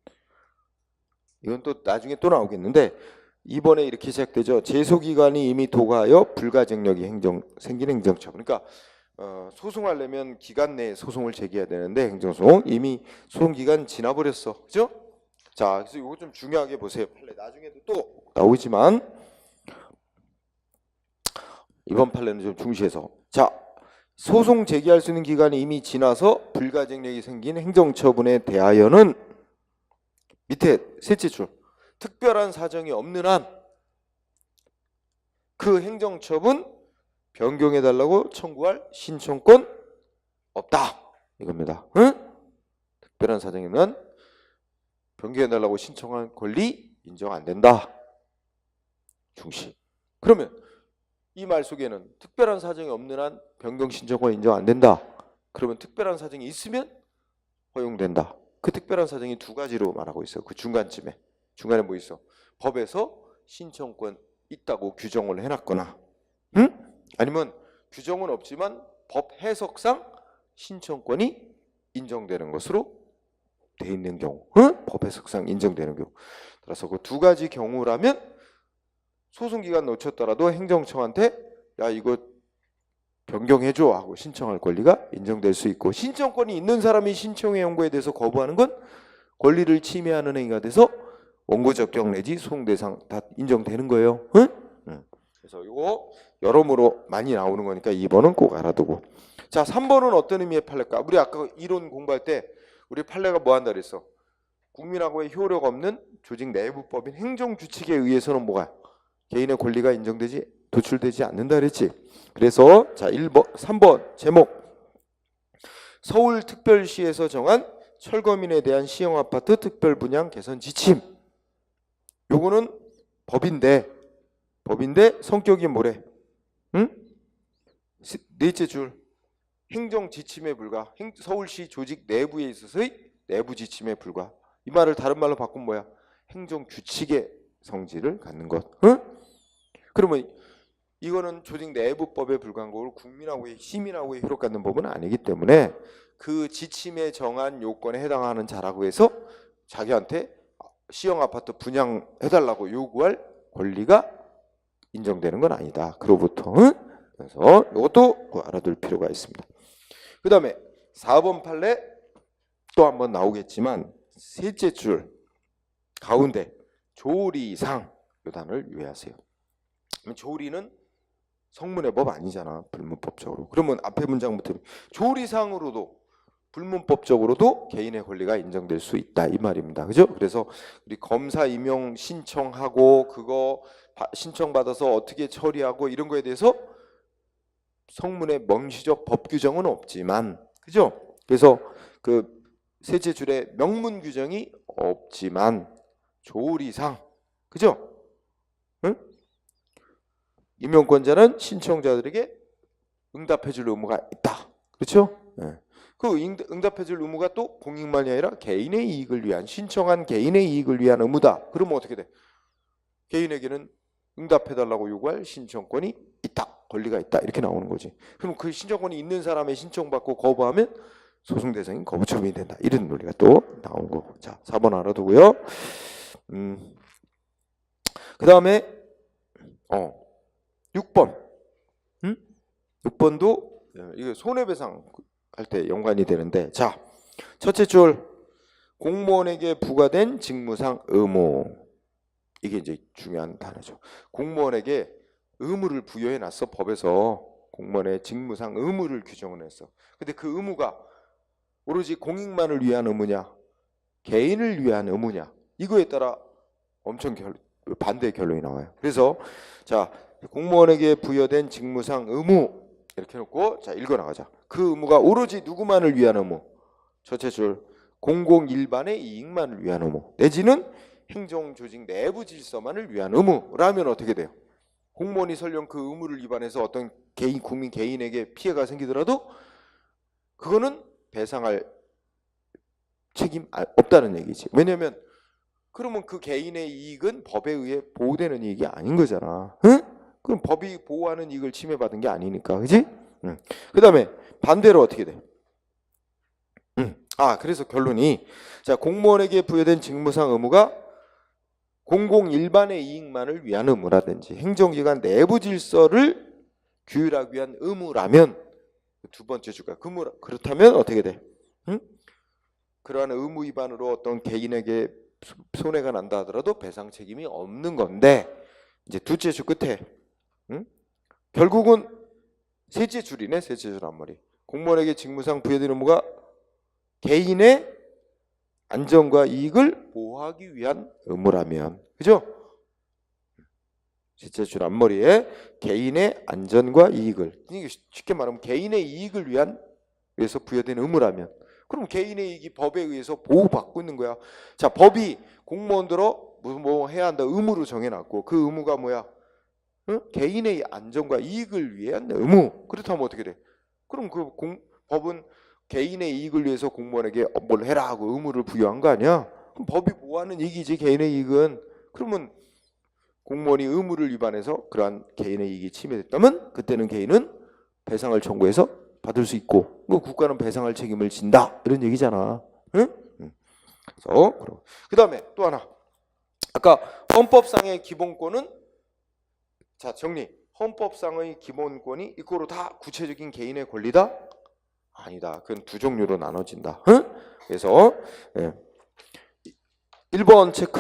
이건 또 나중에 또 나오겠는데 2번에 이렇게 시작되죠. 제소기간이 이미 도과하여 불가증력이 생긴 행정처분. 그러니까 소송하려면 기간 내에 소송을 제기해야 되는데 행정소송 이미 소송기간 지나버렸어. 그죠? 자 그래서 이거 좀 중요하게 보세요. 판례 나중에도 또 나오지만 이번 판례는 좀 중시해서 자 소송 제기할 수 있는 기간이 이미 지나서 불가증력이 생긴 행정처분에 대하여는 밑에 셋째 줄 특별한 사정이 없는 한 그 행정처분 변경해달라고 청구할 신청권 없다 이겁니다. 응? 특별한 사정이 없는 한 변경해달라고 신청할 권리 인정 안 된다. 중시. 그러면 이 말 속에는 특별한 사정이 없는 한 변경 신청권 인정 안 된다. 그러면 특별한 사정이 있으면 허용된다. 그 특별한 사정이 두 가지로 말하고 있어요. 그 중간쯤에. 중간에 뭐 있어? 법에서 신청권 있다고 규정을 해놨거나 응? 아니면 규정은 없지만 법 해석상 신청권이 인정되는 것으로 돼 있는 경우 응? 법 해석상 인정되는 경우 따라서 그 두 가지 경우라면 소송기간 놓쳤더라도 행정청한테 야 이거 변경해줘 하고 신청할 권리가 인정될 수 있고 신청권이 있는 사람이 신청의 원고에 대해서 거부하는 건 권리를 침해하는 행위가 돼서 원고 적격 내지 소송 대상 다 인정되는 거예요. 응? 그래서 이거 여러모로 많이 나오는 거니까 2번은 꼭 알아두고 자 3번은 어떤 의미의 판례일까? 우리 아까 이론 공부할 때 우리 판례가 뭐 한다 그랬어? 국민하고의 효력 없는 조직 내부법인 행정규칙에 의해서는 뭐가? 개인의 권리가 인정되지 도출되지 않는다 그랬지. 그래서 자 3번 제목 서울특별시에서 정한 철거민에 대한 시형아파트 특별분양 개선 지침 요거는 법인데 성격이 뭐래? 응? 넷째 줄 행정 지침에 불과 서울시 조직 내부에 있어서의 내부 지침에 불과 이 말을 다른 말로 바꾸면 뭐야? 행정 규칙의 성질을 갖는 것. 응? 그러면 이거는 조직 내부법에 불과한 거고 국민하고의 시민하고의 효력 갖는 법은 아니기 때문에 그 지침에 정한 요건에 해당하는 자라고 해서 자기한테 시형 아파트 분양해달라고 요구할 권리가 인정되는 건 아니다. 그로부터. 그래서 이것도 알아둘 필요가 있습니다. 그 다음에 4번 판례 또 한번 나오겠지만 셋째 줄 가운데 조리상 이 단어를 유의하세요. 조리는 성문의 법 아니잖아. 불문법적으로. 그러면 앞에 문장부터 조리상으로도 불문법적으로도 개인의 권리가 인정될 수 있다 이 말입니다. 그죠? 그래서 우리 검사 임용 신청하고 그거 신청받아서 어떻게 처리하고 이런 거에 대해서 성문의 명시적 법 규정은 없지만 그죠? 그래서 그 셋째 줄에 명문 규정이 없지만 조리상 그죠? 응? 임용권자는 신청자들에게 응답해 줄 의무가 있다. 그렇죠? 네. 그 응답해줄 의무가 또 공익만이 아니라 개인의 이익을 위한, 신청한 개인의 이익을 위한 의무다. 그러면 어떻게 돼? 개인에게는 응답해달라고 요구할 신청권이 있다, 권리가 있다, 이렇게 나오는 거지. 그럼 그 신청권이 있는 사람의 신청받고 거부하면 소송 대상인 거부 처분이 된다, 이런 논리가 또 나온 거고. 자, 4번 알아두고요. 그 다음에 6번. 6번도 이거 손해배상 할 때 연관이 되는데, 자, 첫째 줄, 공무원에게 부과된 직무상 의무. 이게 이제 중요한 단어죠. 공무원에게 의무를 부여해 놨어. 법에서 공무원의 직무상 의무를 규정을 했어. 근데 그 의무가 오로지 공익만을 위한 의무냐, 개인을 위한 의무냐, 이거에 따라 엄청 반대의 결론이 나와요. 그래서 자, 공무원에게 부여된 직무상 의무 이렇게 해놓고, 자, 읽어나가자. 그 의무가 오로지 누구만을 위한 의무. 첫째 줄, 공공 일반의 이익만을 위한 의무, 내지는 행정조직 내부 질서만을 위한 의무라면 어떻게 돼요? 공무원이 설령 그 의무를 위반해서 어떤 개인, 국민 개인에게 피해가 생기더라도 그거는 배상할 책임 없다는 얘기지. 왜냐면 그러면 그 개인의 이익은 법에 의해 보호되는 이익이 아닌 거잖아. 응? 그럼 법이 보호하는 이익을 침해받은 게 아니니까, 그지? 그 다음에 반대로 어떻게 돼? 그래서 결론이, 자, 공무원에게 부여된 직무상 의무가 공공 일반의 이익만을 위한 의무라든지 행정기관 내부 질서를 규율하기 위한 의무라면, 두 번째 주가 그렇다면 어떻게 돼? 그러한 의무 위반으로 어떤 개인에게 손해가 난다 하더라도 배상 책임이 없는 건데, 이제 둘째 주 끝에 결국은 셋째 줄이네. 셋째 줄 앞머리. 공무원에게 직무상 부여된 의무가 개인의 안전과 이익을 보호하기 위한 의무라면, 그죠? 셋째 줄 앞머리에 개인의 안전과 이익을, 이게 쉽게 말하면 개인의 이익을 위해서 부여된 의무라면, 그럼 개인의 이익이 법에 의해서 보호받고 있는 거야. 자, 법이 공무원들어 뭐 해야 한다 의무로 정해놨고, 그 의무가 뭐야? 개인의 안전과 이익을 위한 의무. 그렇다면 어떻게 돼? 그럼 법은 개인의 이익을 위해서 공무원에게 뭘 해라 하고 의무를 부여한 거 아니야? 그럼 법이 보호하는 이익이지, 개인의 이익은. 그러면 공무원이 의무를 위반해서 그러한 개인의 이익이 침해됐다면 그때는 개인은 배상을 청구해서 받을 수 있고, 뭐 국가는 배상할 책임을 진다, 이런 얘기잖아. 응? 그래서 그 다음에 또 하나, 아까 헌법상의 기본권은, 자, 정리. 헌법상의 기본권이 이거로 다 구체적인 개인의 권리다? 아니다. 그건 두 종류로 나눠진다. 응? 그래서 1번 체크.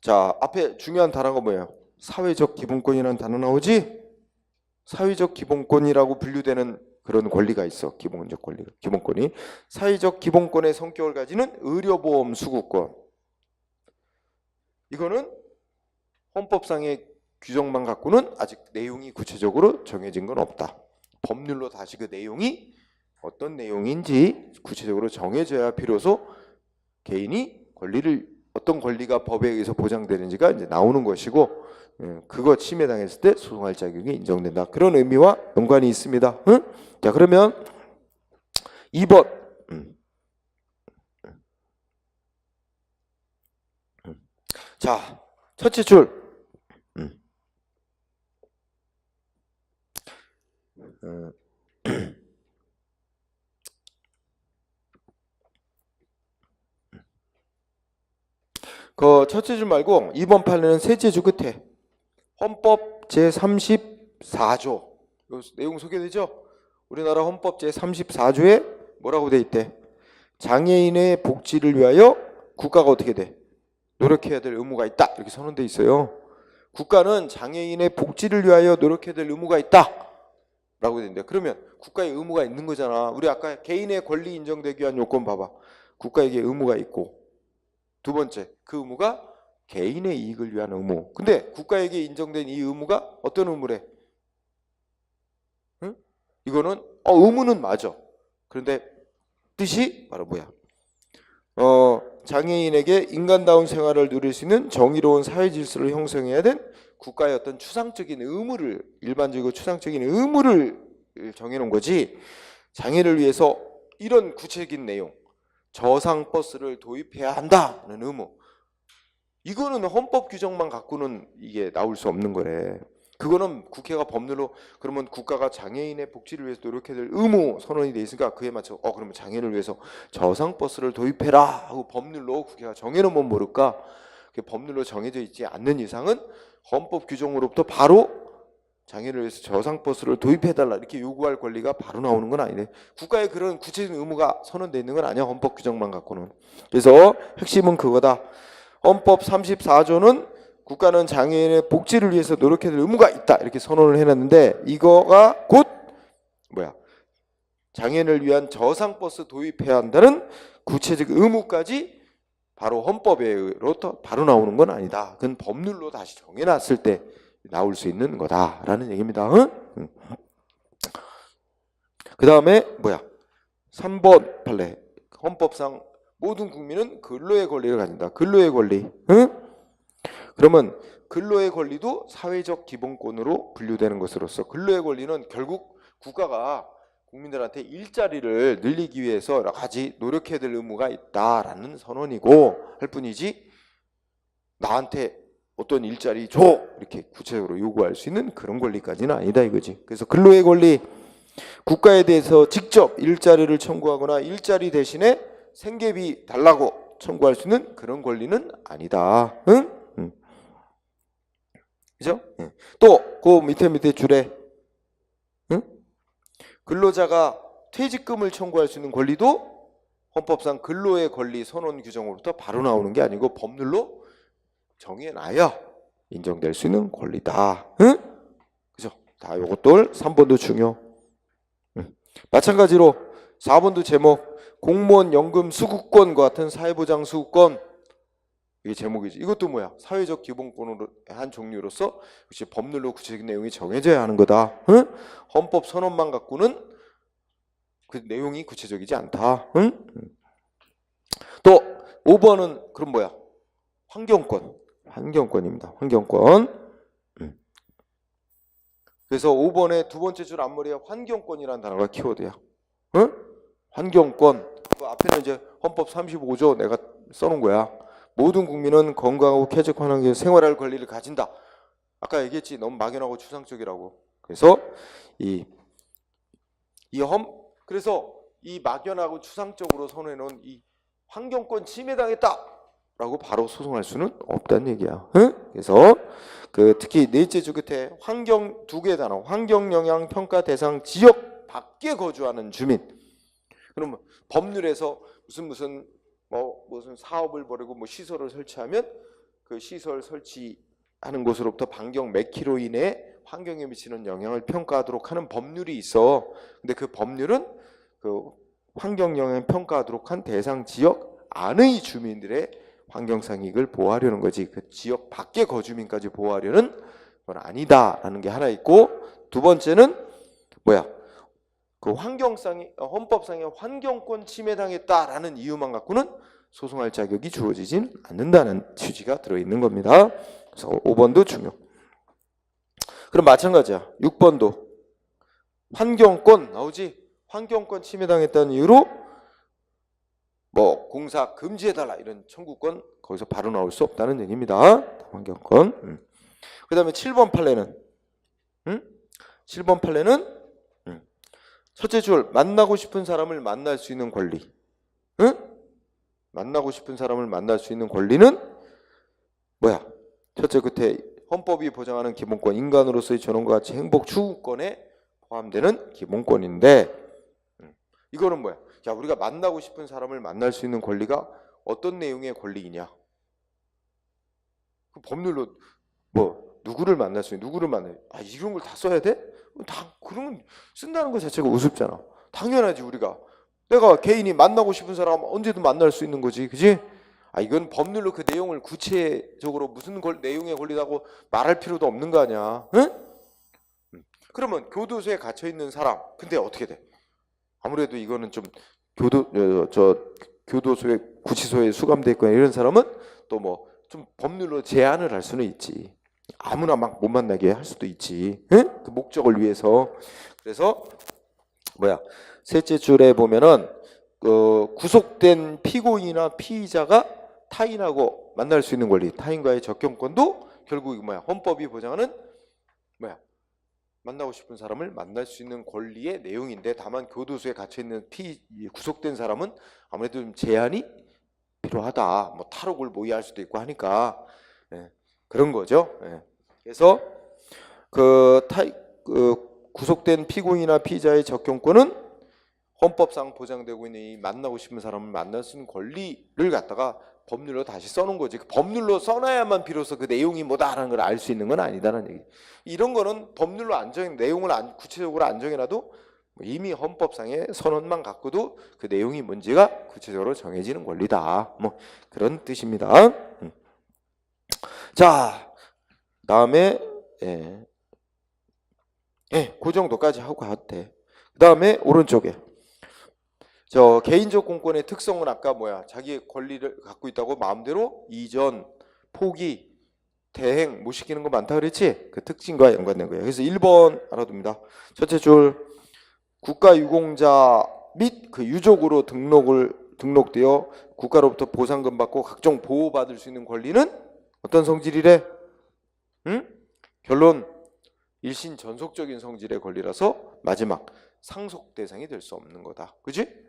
자, 앞에 중요한 단어가 뭐예요? 사회적 기본권이라는 단어 나오지? 사회적 기본권이라고 분류되는 그런 권리가 있어. 기본적 권리가. 기본권이. 사회적 기본권의 성격을 가지는 의료보험 수급권. 이거는 헌법상의 규정만 갖고는 아직 내용이 구체적으로 정해진 건 없다. 법률로 다시 그 내용이 어떤 내용인지 구체적으로 정해져야 비로소 개인이 어떤 권리가 법에 의해서 보장되는지가 이제 나오는 것이고, 그거 침해당했을 때 소송할 자격이 인정된다. 그런 의미와 연관이 있습니다. 응? 자, 그러면 2번. 자, 첫째 줄. 그 첫째 줄 말고 2번 판례는 셋째 줄 끝에 헌법 제34조 내용 소개되죠? 우리나라 헌법 제34조에 뭐라고 돼 있대? 장애인의 복지를 위하여 국가가 어떻게 돼? 노력해야 될 의무가 있다, 이렇게 선언돼 있어요. 국가는 장애인의 복지를 위하여 노력해야 될 의무가 있다 라고 되는데, 그러면 국가의 의무가 있는 거잖아. 우리 아까 개인의 권리 인정되기 위한 요건 봐봐. 국가에게 의무가 있고, 두 번째, 그 의무가 개인의 이익을 위한 의무. 근데 국가에게 인정된 이 의무가 어떤 의무래? 응? 이거는 의무는 맞아. 그런데 뜻이 바로 뭐야? 장애인에게 인간다운 생활을 누릴 수 있는 정의로운 사회 질서를 형성해야 된 국가의 어떤 추상적인 의무를, 일반적이고 추상적인 의무를 정해놓은 거지, 장애를 위해서 이런 구체적인 내용, 저상 버스를 도입해야 한다는 의무, 이거는 헌법 규정만 갖고는 이게 나올 수 없는 거래. 그거는 국회가 법률로, 그러면 국가가 장애인의 복지를 위해서 노력해야 될 의무 선언이 돼 있으니까 그에 맞춰 그러면 장애인을 위해서 저상 버스를 도입해라 하고 법률로 국회가 정해놓으면 모를까? 그게 법률로 정해져 있지 않는 이상은 헌법 규정으로부터 바로 장애인을 위해서 저상 버스를 도입해달라 이렇게 요구할 권리가 바로 나오는 건 아니네. 국가에 그런 구체적인 의무가 선언되어 있는 건 아니야, 헌법 규정만 갖고는. 그래서 핵심은 그거다. 헌법 34조는 국가는 장애인의 복지를 위해서 노력해야 될 의무가 있다 이렇게 선언을 해놨는데, 이거가 곧 장애인을 위한 저상버스 도입해야 한다는 구체적 의무까지 바로 헌법으로부터 바로 나오는 건 아니다. 그건 법률로 다시 정해놨을 때 나올 수 있는 거다라는 얘기입니다. 응? 그 다음에 3번 판례. 헌법상 모든 국민은 근로의 권리를 가진다. 근로의 권리. 응? 그러면 근로의 권리도 사회적 기본권으로 분류되는 것으로서 근로의 권리는 결국 국가가 국민들한테 일자리를 늘리기 위해서 여러 가지 노력해야 될 의무가 있다라는 선언이고 할 뿐이지, 나한테 어떤 일자리 줘 이렇게 구체적으로 요구할 수 있는 그런 권리까지는 아니다 이거지. 그래서 근로의 권리, 국가에 대해서 직접 일자리를 청구하거나 일자리 대신에 생계비 달라고 청구할 수 있는 그런 권리는 아니다. 응? 그죠? 또 그 밑에 줄에 근로자가 퇴직금을 청구할 수 있는 권리도 헌법상 근로의 권리 선언 규정으로부터 바로 나오는 게 아니고 법률로 정해놔야 인정될 수 있는 권리다. 응? 그죠? 다 요것들 3번도 중요. 마찬가지로 4번도 제목, 공무원 연금 수급권과 같은 사회보장 수급권, 이게 제목이지. 이것도 사회적 기본권으로 한 종류로서 역시 법률로 구체적인 내용이 정해져야 하는 거다. 응? 헌법 선언만 갖고는 그 내용이 구체적이지 않다. 응? 또 5번은 그럼 환경권. 환경권입니다. 환경권. 그래서 5번의 두 번째 줄 앞머리에 환경권이라는 단어가 키워드야. 응? 환경권. 그 앞에는 이제 헌법 35조 내가 써놓은 거야. 모든 국민은 건강하고 쾌적한 환경에서 생활할 권리를 가진다. 아까 얘기했지, 너무 막연하고 추상적이라고. 그래서 그래서 이 막연하고 추상적으로 선언해놓은 이 환경권 침해당했다라고 바로 소송할 수는 없다는 얘기야. 응? 그래서 특히 넷째 줄 끝에 환경 두 개의 단어, 환경 영향 평가 대상 지역 밖에 거주하는 주민. 그러면 법률에서 무슨 사업을 벌이고 시설을 설치하면 그 시설 설치하는 곳으로부터 반경 몇 킬로 이내에 환경에 미치는 영향을 평가하도록 하는 법률이 있어. 근데 그 법률은 그 환경 영향 평가하도록 한 대상 지역 안의 주민들의 환경상 이익을 보호하려는 거지. 그 지역 밖의 거주민까지 보호하려는 건 아니다라는 게 하나 있고, 두 번째는 그 헌법상의 환경권 침해당했다라는 이유만 갖고는 소송할 자격이 주어지진 않는다는 취지가 들어있는 겁니다. 그래서 5번도 중요. 그럼 마찬가지야. 6번도 환경권 나오지. 환경권 침해당했다는 이유로 공사 금지해달라 이런 청구권 거기서 바로 나올 수 없다는 얘기입니다. 환경권. 그 다음에 7번 판례는 7번 판례는 첫째 줄, 만나고 싶은 사람을 만날 수 있는 권리. 만나고 싶은 사람을 만날 수 있는 권리는 첫째 끝에 헌법이 보장하는 기본권, 인간으로서의 존엄과 가치, 행복 추구권에 포함되는 기본권인데, 이거는 우리가 만나고 싶은 사람을 만날 수 있는 권리가 어떤 내용의 권리이냐? 그 법률로 누구를 만날 수 있는, 누구를 만나요? 이런 걸 다 써야 돼? 그러면 쓴다는 것 자체가 우습잖아. 당연하지. 내가 개인이 만나고 싶은 사람 언제든 만날 수 있는 거지, 그지? 이건 법률로 그 내용을 구체적으로 무슨 내용의 권리라고 말할 필요도 없는 거 아니야. 응? 그러면 교도소에 갇혀 있는 사람, 근데 어떻게 돼? 아무래도 이거는 좀 교도소에 구치소에 수감돼 있거나 이런 사람은 또 좀 법률로 제한을 할 수는 있지. 아무나 막 못 만나게 할 수도 있지. 응? 그 목적을 위해서. 그래서 셋째 줄에 보면은 구속된 피고인이나 피의자가 타인하고 만날 수 있는 권리, 타인과의 접견권도 결국 이거 뭐야? 헌법이 보장하는 뭐야? 만나고 싶은 사람을 만날 수 있는 권리의 내용인데, 다만 교도소에 갇혀 있는 구속된 사람은 아무래도 좀 제한이 필요하다. 뭐 탈옥을 모의할 수도 있고 하니까 그런 거죠. 그래서 그 구속된 피고인이나 피의자의 접견권은 헌법상 보장되고 있는 이 만나고 싶은 사람을 만날 수 있는 권리를 갖다가 법률로 다시 써놓은 거지. 법률로 써놔야만 비로소 그 내용이 뭐다라는 걸 알 수 있는 건 아니다라는 얘기. 이런 거는 법률로 내용을 구체적으로 안 정해놔도 이미 헌법상의 선언만 갖고도 그 내용이 뭔지가 구체적으로 정해지는 권리다. 뭐 그런 뜻입니다. 자, 다음에 그 정도까지 하고 가도 돼. 그 다음에 오른쪽에 저 개인적 공권의 특성은 아까 뭐야? 자기의 권리를 갖고 있다고 마음대로 이전, 포기, 대행 못 시키는 거 많다 그랬지? 그 특징과 연관된 거예요. 그래서 1번 알아둡니다. 첫째 줄, 국가유공자 및 그 유족으로 등록되어 국가로부터 보상금 받고 각종 보호받을 수 있는 권리는 어떤 성질이래? 응? 결론, 일신 전속적인 성질의 권리라서 마지막 상속 대상이 될 수 없는 거다. 그지?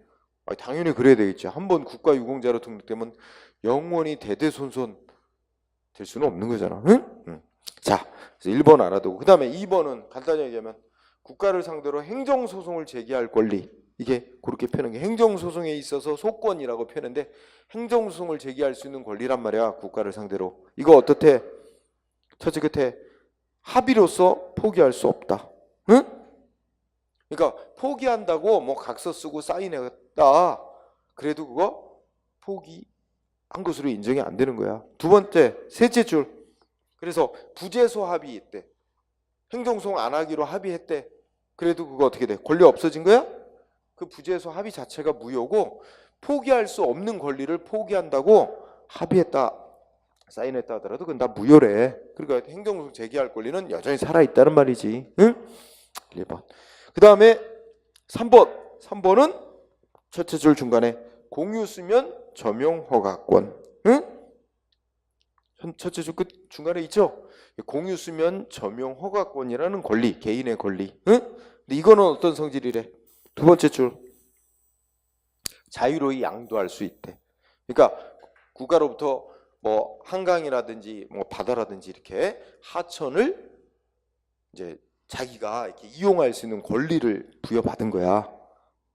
당연히 그래야 되겠지. 한번 국가유공자로 등록되면 영원히 대대손손 될 수는 없는 거잖아. 응? 자, 그래서 1번 알아두고, 그 다음에 2번은 간단히 얘기하면 국가를 상대로 행정소송을 제기할 권리. 이게 그렇게 표현한 게 행정소송에 있어서 소권이라고 표현했는데, 행정소송을 제기할 수 있는 권리란 말이야. 국가를 상대로. 이거 어떻대? 첫째 끝에 합의로서 포기할 수 없다. 응? 그러니까 포기한다고 뭐 각서 쓰고 사인했다. 그래도 그거 포기한 것으로 인정이 안 되는 거야. 두 번째, 셋째 줄. 그래서 부재소 합의했대. 행정소송 안 하기로 합의했대. 그래도 그거 어떻게 돼? 권리 없어진 거야? 그 부재소 합의 자체가 무효고, 포기할 수 없는 권리를 포기한다고 합의했다, 사인했다 하더라도 그건 다 무효래. 그러니까 행정소송 제기할 권리는 여전히 살아있다는 말이지. 응? 1번. 그 다음에 3번은 첫째 줄 중간에 공유수면 점용 허가권. 응? 첫째 줄 끝 중간에 있죠? 공유수면 점용 허가권이라는 권리, 개인의 권리. 응? 근데 이거는 어떤 성질이래? 두 번째 줄, 자유로이 양도할 수 있대. 그러니까 국가로부터 뭐 한강이라든지 뭐 바다라든지 이렇게 하천을 이제 자기가 이렇게 이용할 수 있는 권리를 부여받은 거야.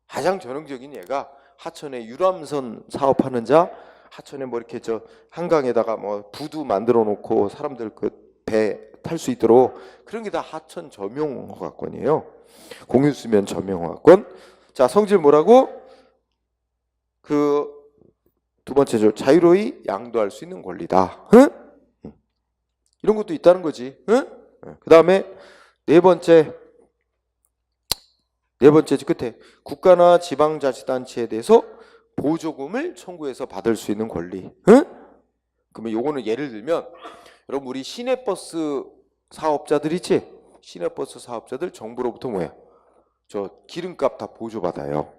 가장 전형적인 예가 하천에 유람선 사업하는 자, 하천에 뭐 이렇게 저 한강에다가 뭐 부두 만들어 놓고 사람들 그 배 탈 수 있도록, 그런 게 다 하천 점용 허가권이에요. 공유수면 점용 허가권. 자, 성질 뭐라고? 그 두 번째 줄, 자유로이 양도할 수 있는 권리다. 응? 이런 것도 있다는 거지. 응? 그 다음에 네 번째 끝에 국가나 지방자치단체에 대해서 보조금을 청구해서 받을 수 있는 권리. 응? 그러면 요거는 예를 들면, 여러분 우리 시내버스 사업자들 있지? 시내버스 사업자들 정부로부터 뭐야? 저 기름값 다 보조받아요.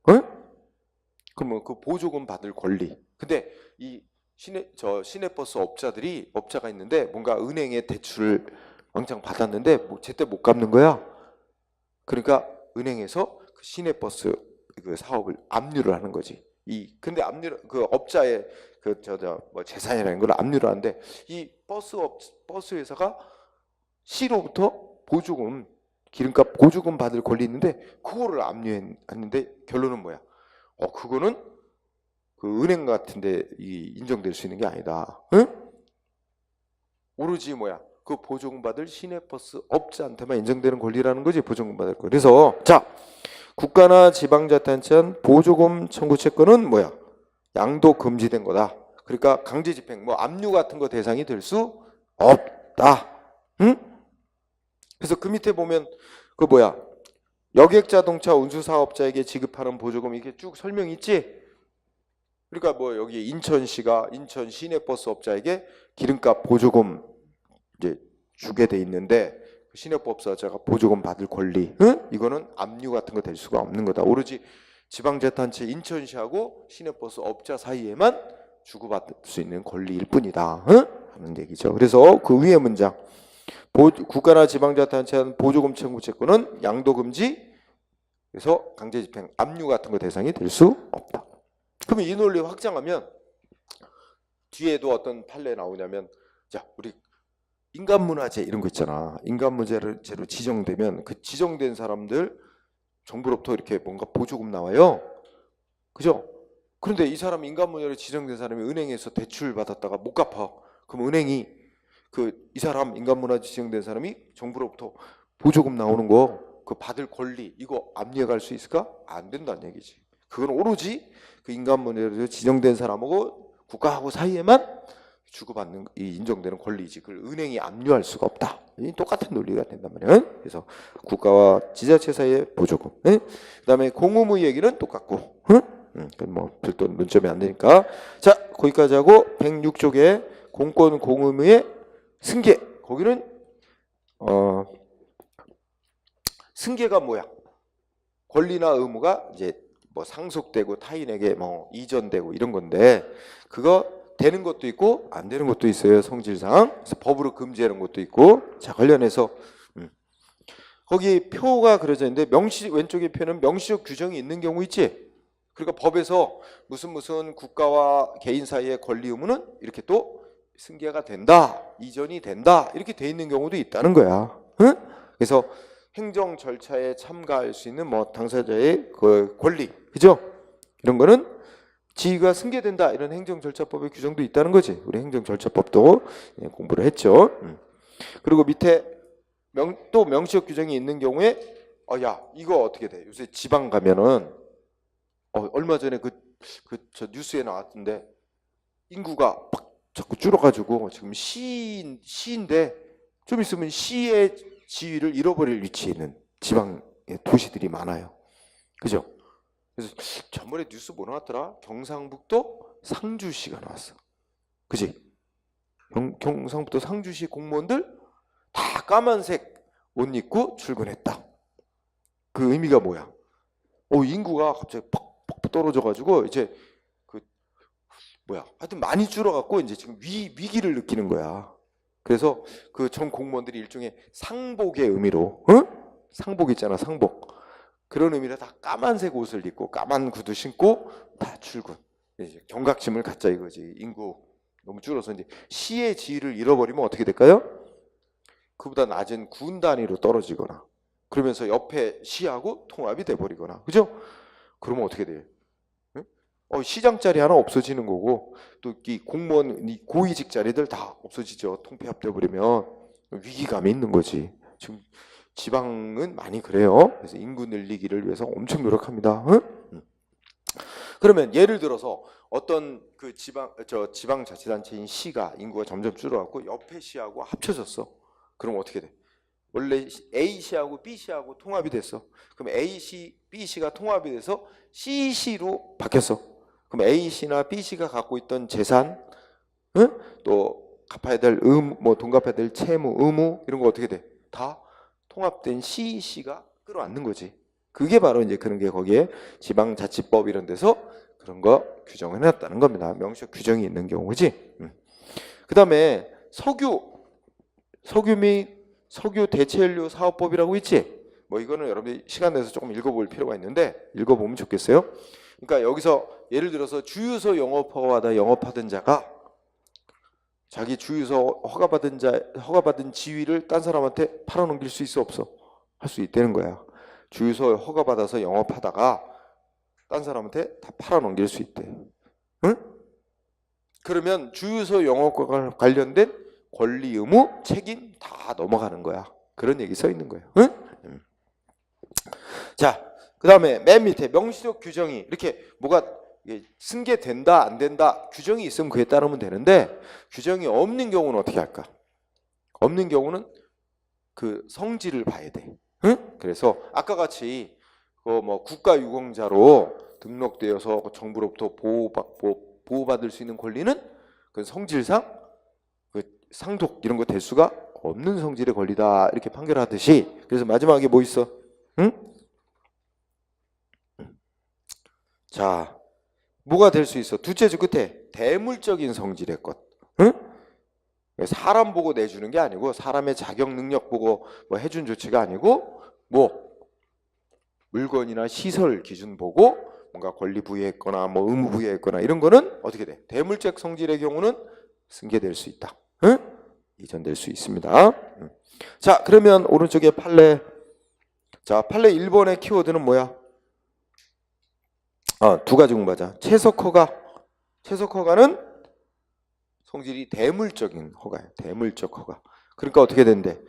응? 그러면 그 보조금 받을 권리. 근데 이 시내버스 업자가 있는데 뭔가 은행에 대출을 왕창 받았는데 뭐 제때 못 갚는 거야. 그러니까 은행에서 그 시내버스 그 사업을 압류를 하는 거지. 근데 그 업자의 뭐 재산이라는 걸 압류를 하는데, 이 버스 회사가 시로부터 기름값 보조금 받을 권리 있는데 그거를 압류했는데, 결론은 뭐야? 그거는 그 은행 같은데 인정될 수 있는 게 아니다. 응? 오로지 뭐야? 그 보조금 받을 시내버스 업자한테만 인정되는 권리라는 거지, 보조금 받을 거. 그래서 자, 국가나 지방자치단체한 보조금 청구 채권은 뭐야? 양도 금지된 거다. 그러니까 강제 집행, 뭐 압류 같은 거 대상이 될 수 없다. 응? 그래서 그 밑에 보면 그 뭐야? 여객자동차 운수사업자에게 지급하는 보조금, 이게 쭉 설명이 있지? 그러니까 뭐 여기 인천시가 인천 시내버스 업자에게 기름값 보조금 이제 주게 돼 있는데, 시내버스 업자가 보조금 받을 권리, 응? 이거는 압류 같은 거 될 수가 없는 거다. 오로지 지방자치단체 인천시하고 시내버스 업자 사이에만 주고받을 수 있는 권리일 뿐이다. 하는 얘기죠. 그래서 그 위의 문장, 국가나 지방자치단체는 보조금 청구 채권은 양도금지, 그래서 강제집행, 압류 같은 거 대상이 될 수 없다. 그러면 이 논리 확장하면 뒤에도 어떤 판례 나오냐면, 자, 우리 인간문화재 이런 거 있잖아. 인간문화재로 지정되면 그 지정된 사람들 정부로부터 이렇게 뭔가 보조금 나와요. 그죠? 그런데 이 사람 인간문화재로 지정된 사람이 은행에서 대출 받았다가 못 갚아. 그럼 은행이 이 사람 인간문화재 지정된 사람이 정부로부터 보조금 나오는 거 그 받을 권리 이거 압류해 갈 수 있을까? 안 된다는 얘기지. 그건 오로지 그 인간문화재로 지정된 사람하고 국가하고 사이에만 주고받는 이 인정되는 권리지. 그걸 은행이 압류할 수가 없다. 이 똑같은 논리가 된단 말이에요. 그래서 국가와 지자체 사이의 보조금. 그다음에 공의무 얘기는 똑같고. 그건 뭐 별도 논점이 안 되니까. 자, 거기까지 하고 106쪽에 공권 공의무의 승계. 거기는 승계가 뭐야? 권리나 의무가 이제 뭐 상속되고 타인에게 뭐 이전되고 이런 건데 그거 되는 것도 있고 안 되는 것도 있어요. 성질상. 그래서 법으로 금지하는 것도 있고. 자, 관련해서 거기 표가 그려져 있는데 왼쪽의 표는 명시적 규정이 있는 경우 있지. 그러니까 법에서 무슨 국가와 개인 사이의 권리 의무는 이렇게 또 승계가 된다, 이전이 된다 이렇게 돼 있는 경우도 있다는 거야. 그래서 행정 절차에 참가할 수 있는 뭐 당사자의 그 권리, 그죠? 이런 거는 지위가 승계된다 이런 행정절차법의 규정도 있다는 거지. 우리 행정절차법도 공부를 했죠. 그리고 밑에 또 명시적 규정이 있는 경우에 야 이거 어떻게 돼? 요새 지방 가면은 얼마 전에 저 뉴스에 나왔던데 인구가 막 자꾸 줄어가지고 지금 시인데 좀 있으면 시의 지위를 잃어버릴 위치에 있는 지방의 도시들이 많아요. 그죠? 그래서 전번에 뉴스 뭐 나왔더라? 경상북도 상주시가 나왔어. 그지? 경상북도 상주시 공무원들 다 까만색 옷 입고 출근했다. 그 의미가 뭐야? 인구가 갑자기 팍팍 떨어져가지고 이제 하여튼 많이 줄어갖고 이제 지금 위기를 느끼는 거야. 그래서 그 전 공무원들이 일종의 상복의 의미로, 상복 있잖아, 상복. 그런 의미로 다 까만색 옷을 입고 까만 구두 신고 다 출근. 이제 경각심을 갖자 이거지. 인구 너무 줄어서 이제 시의 지위를 잃어버리면 어떻게 될까요? 그보다 낮은 군 단위로 떨어지거나 그러면서 옆에 시하고 통합이 돼버리거나, 그죠? 그러면 어떻게 돼요? 시장 자리 하나 없어지는 거고 또 이 공무원 이 고위직 자리들 다 없어지죠. 통폐합돼 버리면 위기감이 있는 거지. 지금 지방은 많이 그래요. 그래서 인구 늘리기를 위해서 엄청 노력합니다. 그러면 예를 들어서 어떤 그 지방자치단체인 시가 인구가 점점 줄어갖고 옆에 시하고 합쳐졌어. 그럼 어떻게 돼? 원래 A시하고 B시하고 통합이 됐어. 그럼 A시, B시가 통합이 돼서 C시로 바뀌었어. 그럼 A시나 B시가 갖고 있던 재산, 또 갚아야 될 돈 갚아야 될 채무, 의무 이런 거 어떻게 돼? 다 통합된 C시가 끌어안는 거지. 그게 바로 이제 그런 게 거기에 지방자치법 이런 데서 그런 거 규정을 해놨다는 겁니다. 명시적 규정이 있는 경우지. 그 다음에 석유 및 석유 대체연료 사업법이라고 있지. 뭐 이거는 여러분들이 시간 내서 조금 읽어볼 필요가 있는데 읽어보면 좋겠어요. 그러니까 여기서 예를 들어서 주유소 영업하던 자가 자기 주유소 허가받은 지위를 딴 사람한테 팔아넘길 수 있어 없어? 할 수 있다는 거야. 주유소 허가받아서 영업하다가 딴 사람한테 다 팔아넘길 수 있대. 응? 그러면 주유소 영업과 관련된 권리, 의무, 책임 다 넘어가는 거야. 그런 얘기 써 있는 거예요. 응? 자, 그 다음에 맨 밑에 명시적 규정이 이렇게 뭐가 승계된다 안 된다 규정이 있으면 그에 따르면 되는데 규정이 없는 경우는 어떻게 할까? 없는 경우는 그 성질을 봐야 돼. 응? 그래서 아까 같이 뭐 국가유공자로 등록되어서 정부로부터 보호받을 수 있는 권리는 그 성질상 그 상속 이런 거 될 수가 없는 성질의 권리다 이렇게 판결하듯이. 그래서 마지막에 뭐 있어? 응? 자, 뭐가 될 수 있어? 둘째 줄 끝에 대물적인 성질의 것. 응? 사람 보고 내주는 게 아니고 사람의 자격 능력 보고 뭐 해준 조치가 아니고 뭐 물건이나 시설 기준 보고 뭔가 권리 부여했거나 뭐 의무 부여했거나 이런 거는 어떻게 돼? 대물적 성질의 경우는 승계될 수 있다. 응? 이전될 수 있습니다. 자, 그러면 오른쪽에 판례. 자, 판례 1번의 키워드는 뭐야? 두 가지 공부하자. 채석허가. 채석허가는 성질이 대물적인 허가예요. 대물적 허가. 그러니까 어떻게 된대?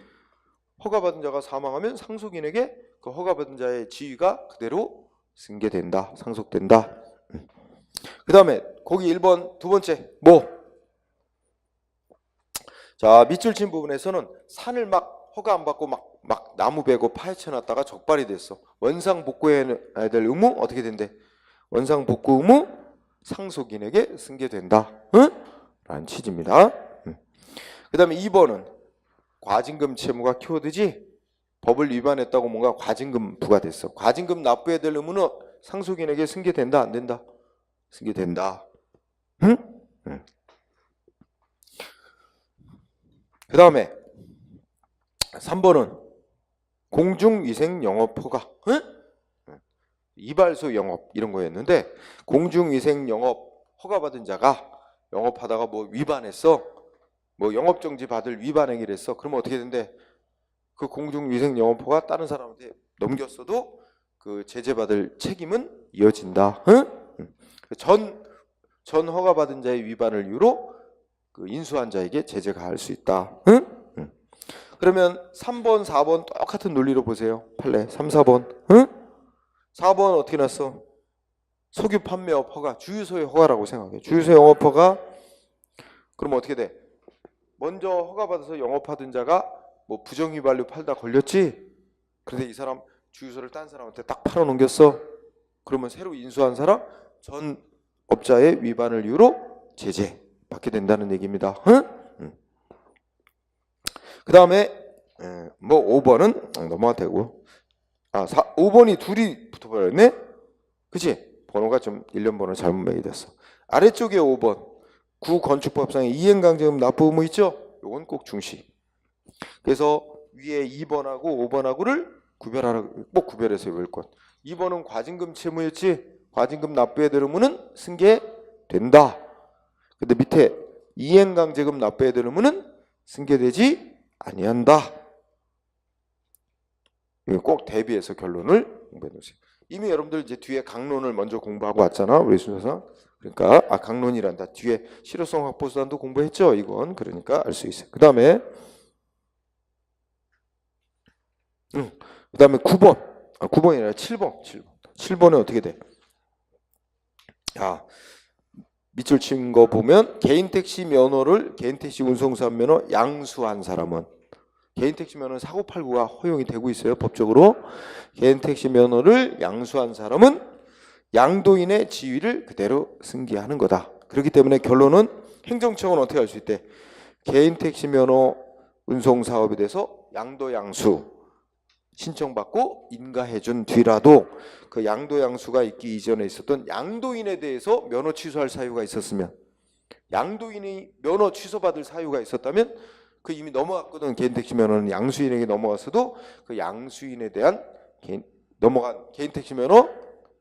허가받은 자가 사망하면 상속인에게 그 허가받은 자의 지위가 그대로 승계된다. 상속된다. 그 다음에 거기 1번 두 번째 뭐? 자, 밑줄 친 부분에서는 산을 막 허가 안 받고 막 나무 베고 파헤쳐 놨다가 적발이 됐어. 원상 복구해야 될 의무 어떻게 된대? 원상 복구 의무 상속인에게 승계된다. 응? 라는 취지입니다. 그 다음에 2번은 과징금 채무가 키워드지. 법을 위반했다고 뭔가 과징금 부과됐어. 과징금 납부해야 될 의무는 상속인에게 승계된다 안 된다? 승계된다. 응? 그 다음에 3번은 공중위생 영업허가. 응? 이발소 영업 이런 거였는데 공중위생 영업 허가받은 자가 영업하다가 뭐 위반했어. 뭐 영업정지 받을 위반 행위를 했어. 그러면 어떻게 된대? 그 공중위생 영업허가 다른 사람한테 넘겼어도 그 제재받을 책임은 이어진다. 응? 전 허가받은 자의 위반을 이유로 그 인수한 자에게 제재 가할 수 있다. 응? 그러면 3번, 4번 똑같은 논리로 보세요. 판례 3, 4번. 응? 4번 어떻게 났어? 석유 판매업 허가, 주유소의 허가라고 생각해. 주유소 영업허가. 그럼 어떻게 돼? 먼저 허가받아서 영업하던 자가 뭐 부정휘발유 팔다 걸렸지? 그런데 이 사람 주유소를 딴 사람한테 딱 팔아넘겼어. 그러면 새로 인수한 사람 전 업자의 위반을 이유로 제재 받게 된다는 얘기입니다. 응? 그 다음에 뭐 5번은 넘어가도 되고 5번이 둘이 붙어버렸네? 그치? 번호가 좀 일련 번호 잘못 매기됐어. 아래쪽에 5번 구건축법상의 이행강제금 납부 의무 있죠? 요건 꼭 중시. 그래서 위에 2번하고 5번하고를 구별하라고 꼭 구별해서 외울 것. 2번은 과징금 채무였지? 과징금 납부해야 될 의무는 승계된다. 근데 밑에 이행강제금 납부해야 될 의무는 승계되지 아니한다. 이거 꼭 대비해서 결론을 공부해 놓으세요. 이미 여러분들 이제 뒤에 강론을 먼저 공부하고 왔잖아. 우리 순서상. 그러니까 강론이란다. 뒤에 실효성 확보수단도 공부했죠. 이건 그러니까 알 수 있어요. 그 다음에 9번. 9번이 아니라 7번. 7번은 어떻게 돼? 밑줄 친 거 보면 개인택시 면허를 개인택시 운송사 면허 양수한 사람은 개인택시 면허는 사고팔고가 허용이 되고 있어요. 법적으로. 개인택시 면허를 양수한 사람은 양도인의 지위를 그대로 승계하는 거다. 그렇기 때문에 결론은 행정청은 어떻게 할 수 있대? 개인택시 면허 운송사업에 대해서 양도 양수 신청받고 인가해준 뒤라도 그 양도 양수가 있기 이전에 있었던 양도인에 대해서 면허 취소할 사유가 있었으면 양도인이 면허 취소받을 사유가 있었다면 그 이미 넘어갔거든. 개인택시 면허는 양수인에게 넘어갔어도 그 양수인에 대한 넘어간 개인택시 면허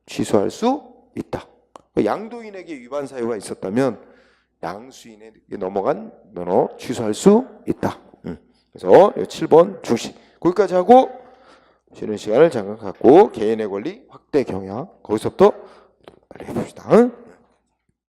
취소할 수 있다. 양도인에게 위반 사유가 있었다면 양수인에게 넘어간 면허 취소할 수 있다. 그래서 7번 중시. 거기까지 하고 쉬는 시간을 잠깐 갖고 개인의 권리 확대 경향 거기서부터 빨리 해봅시다.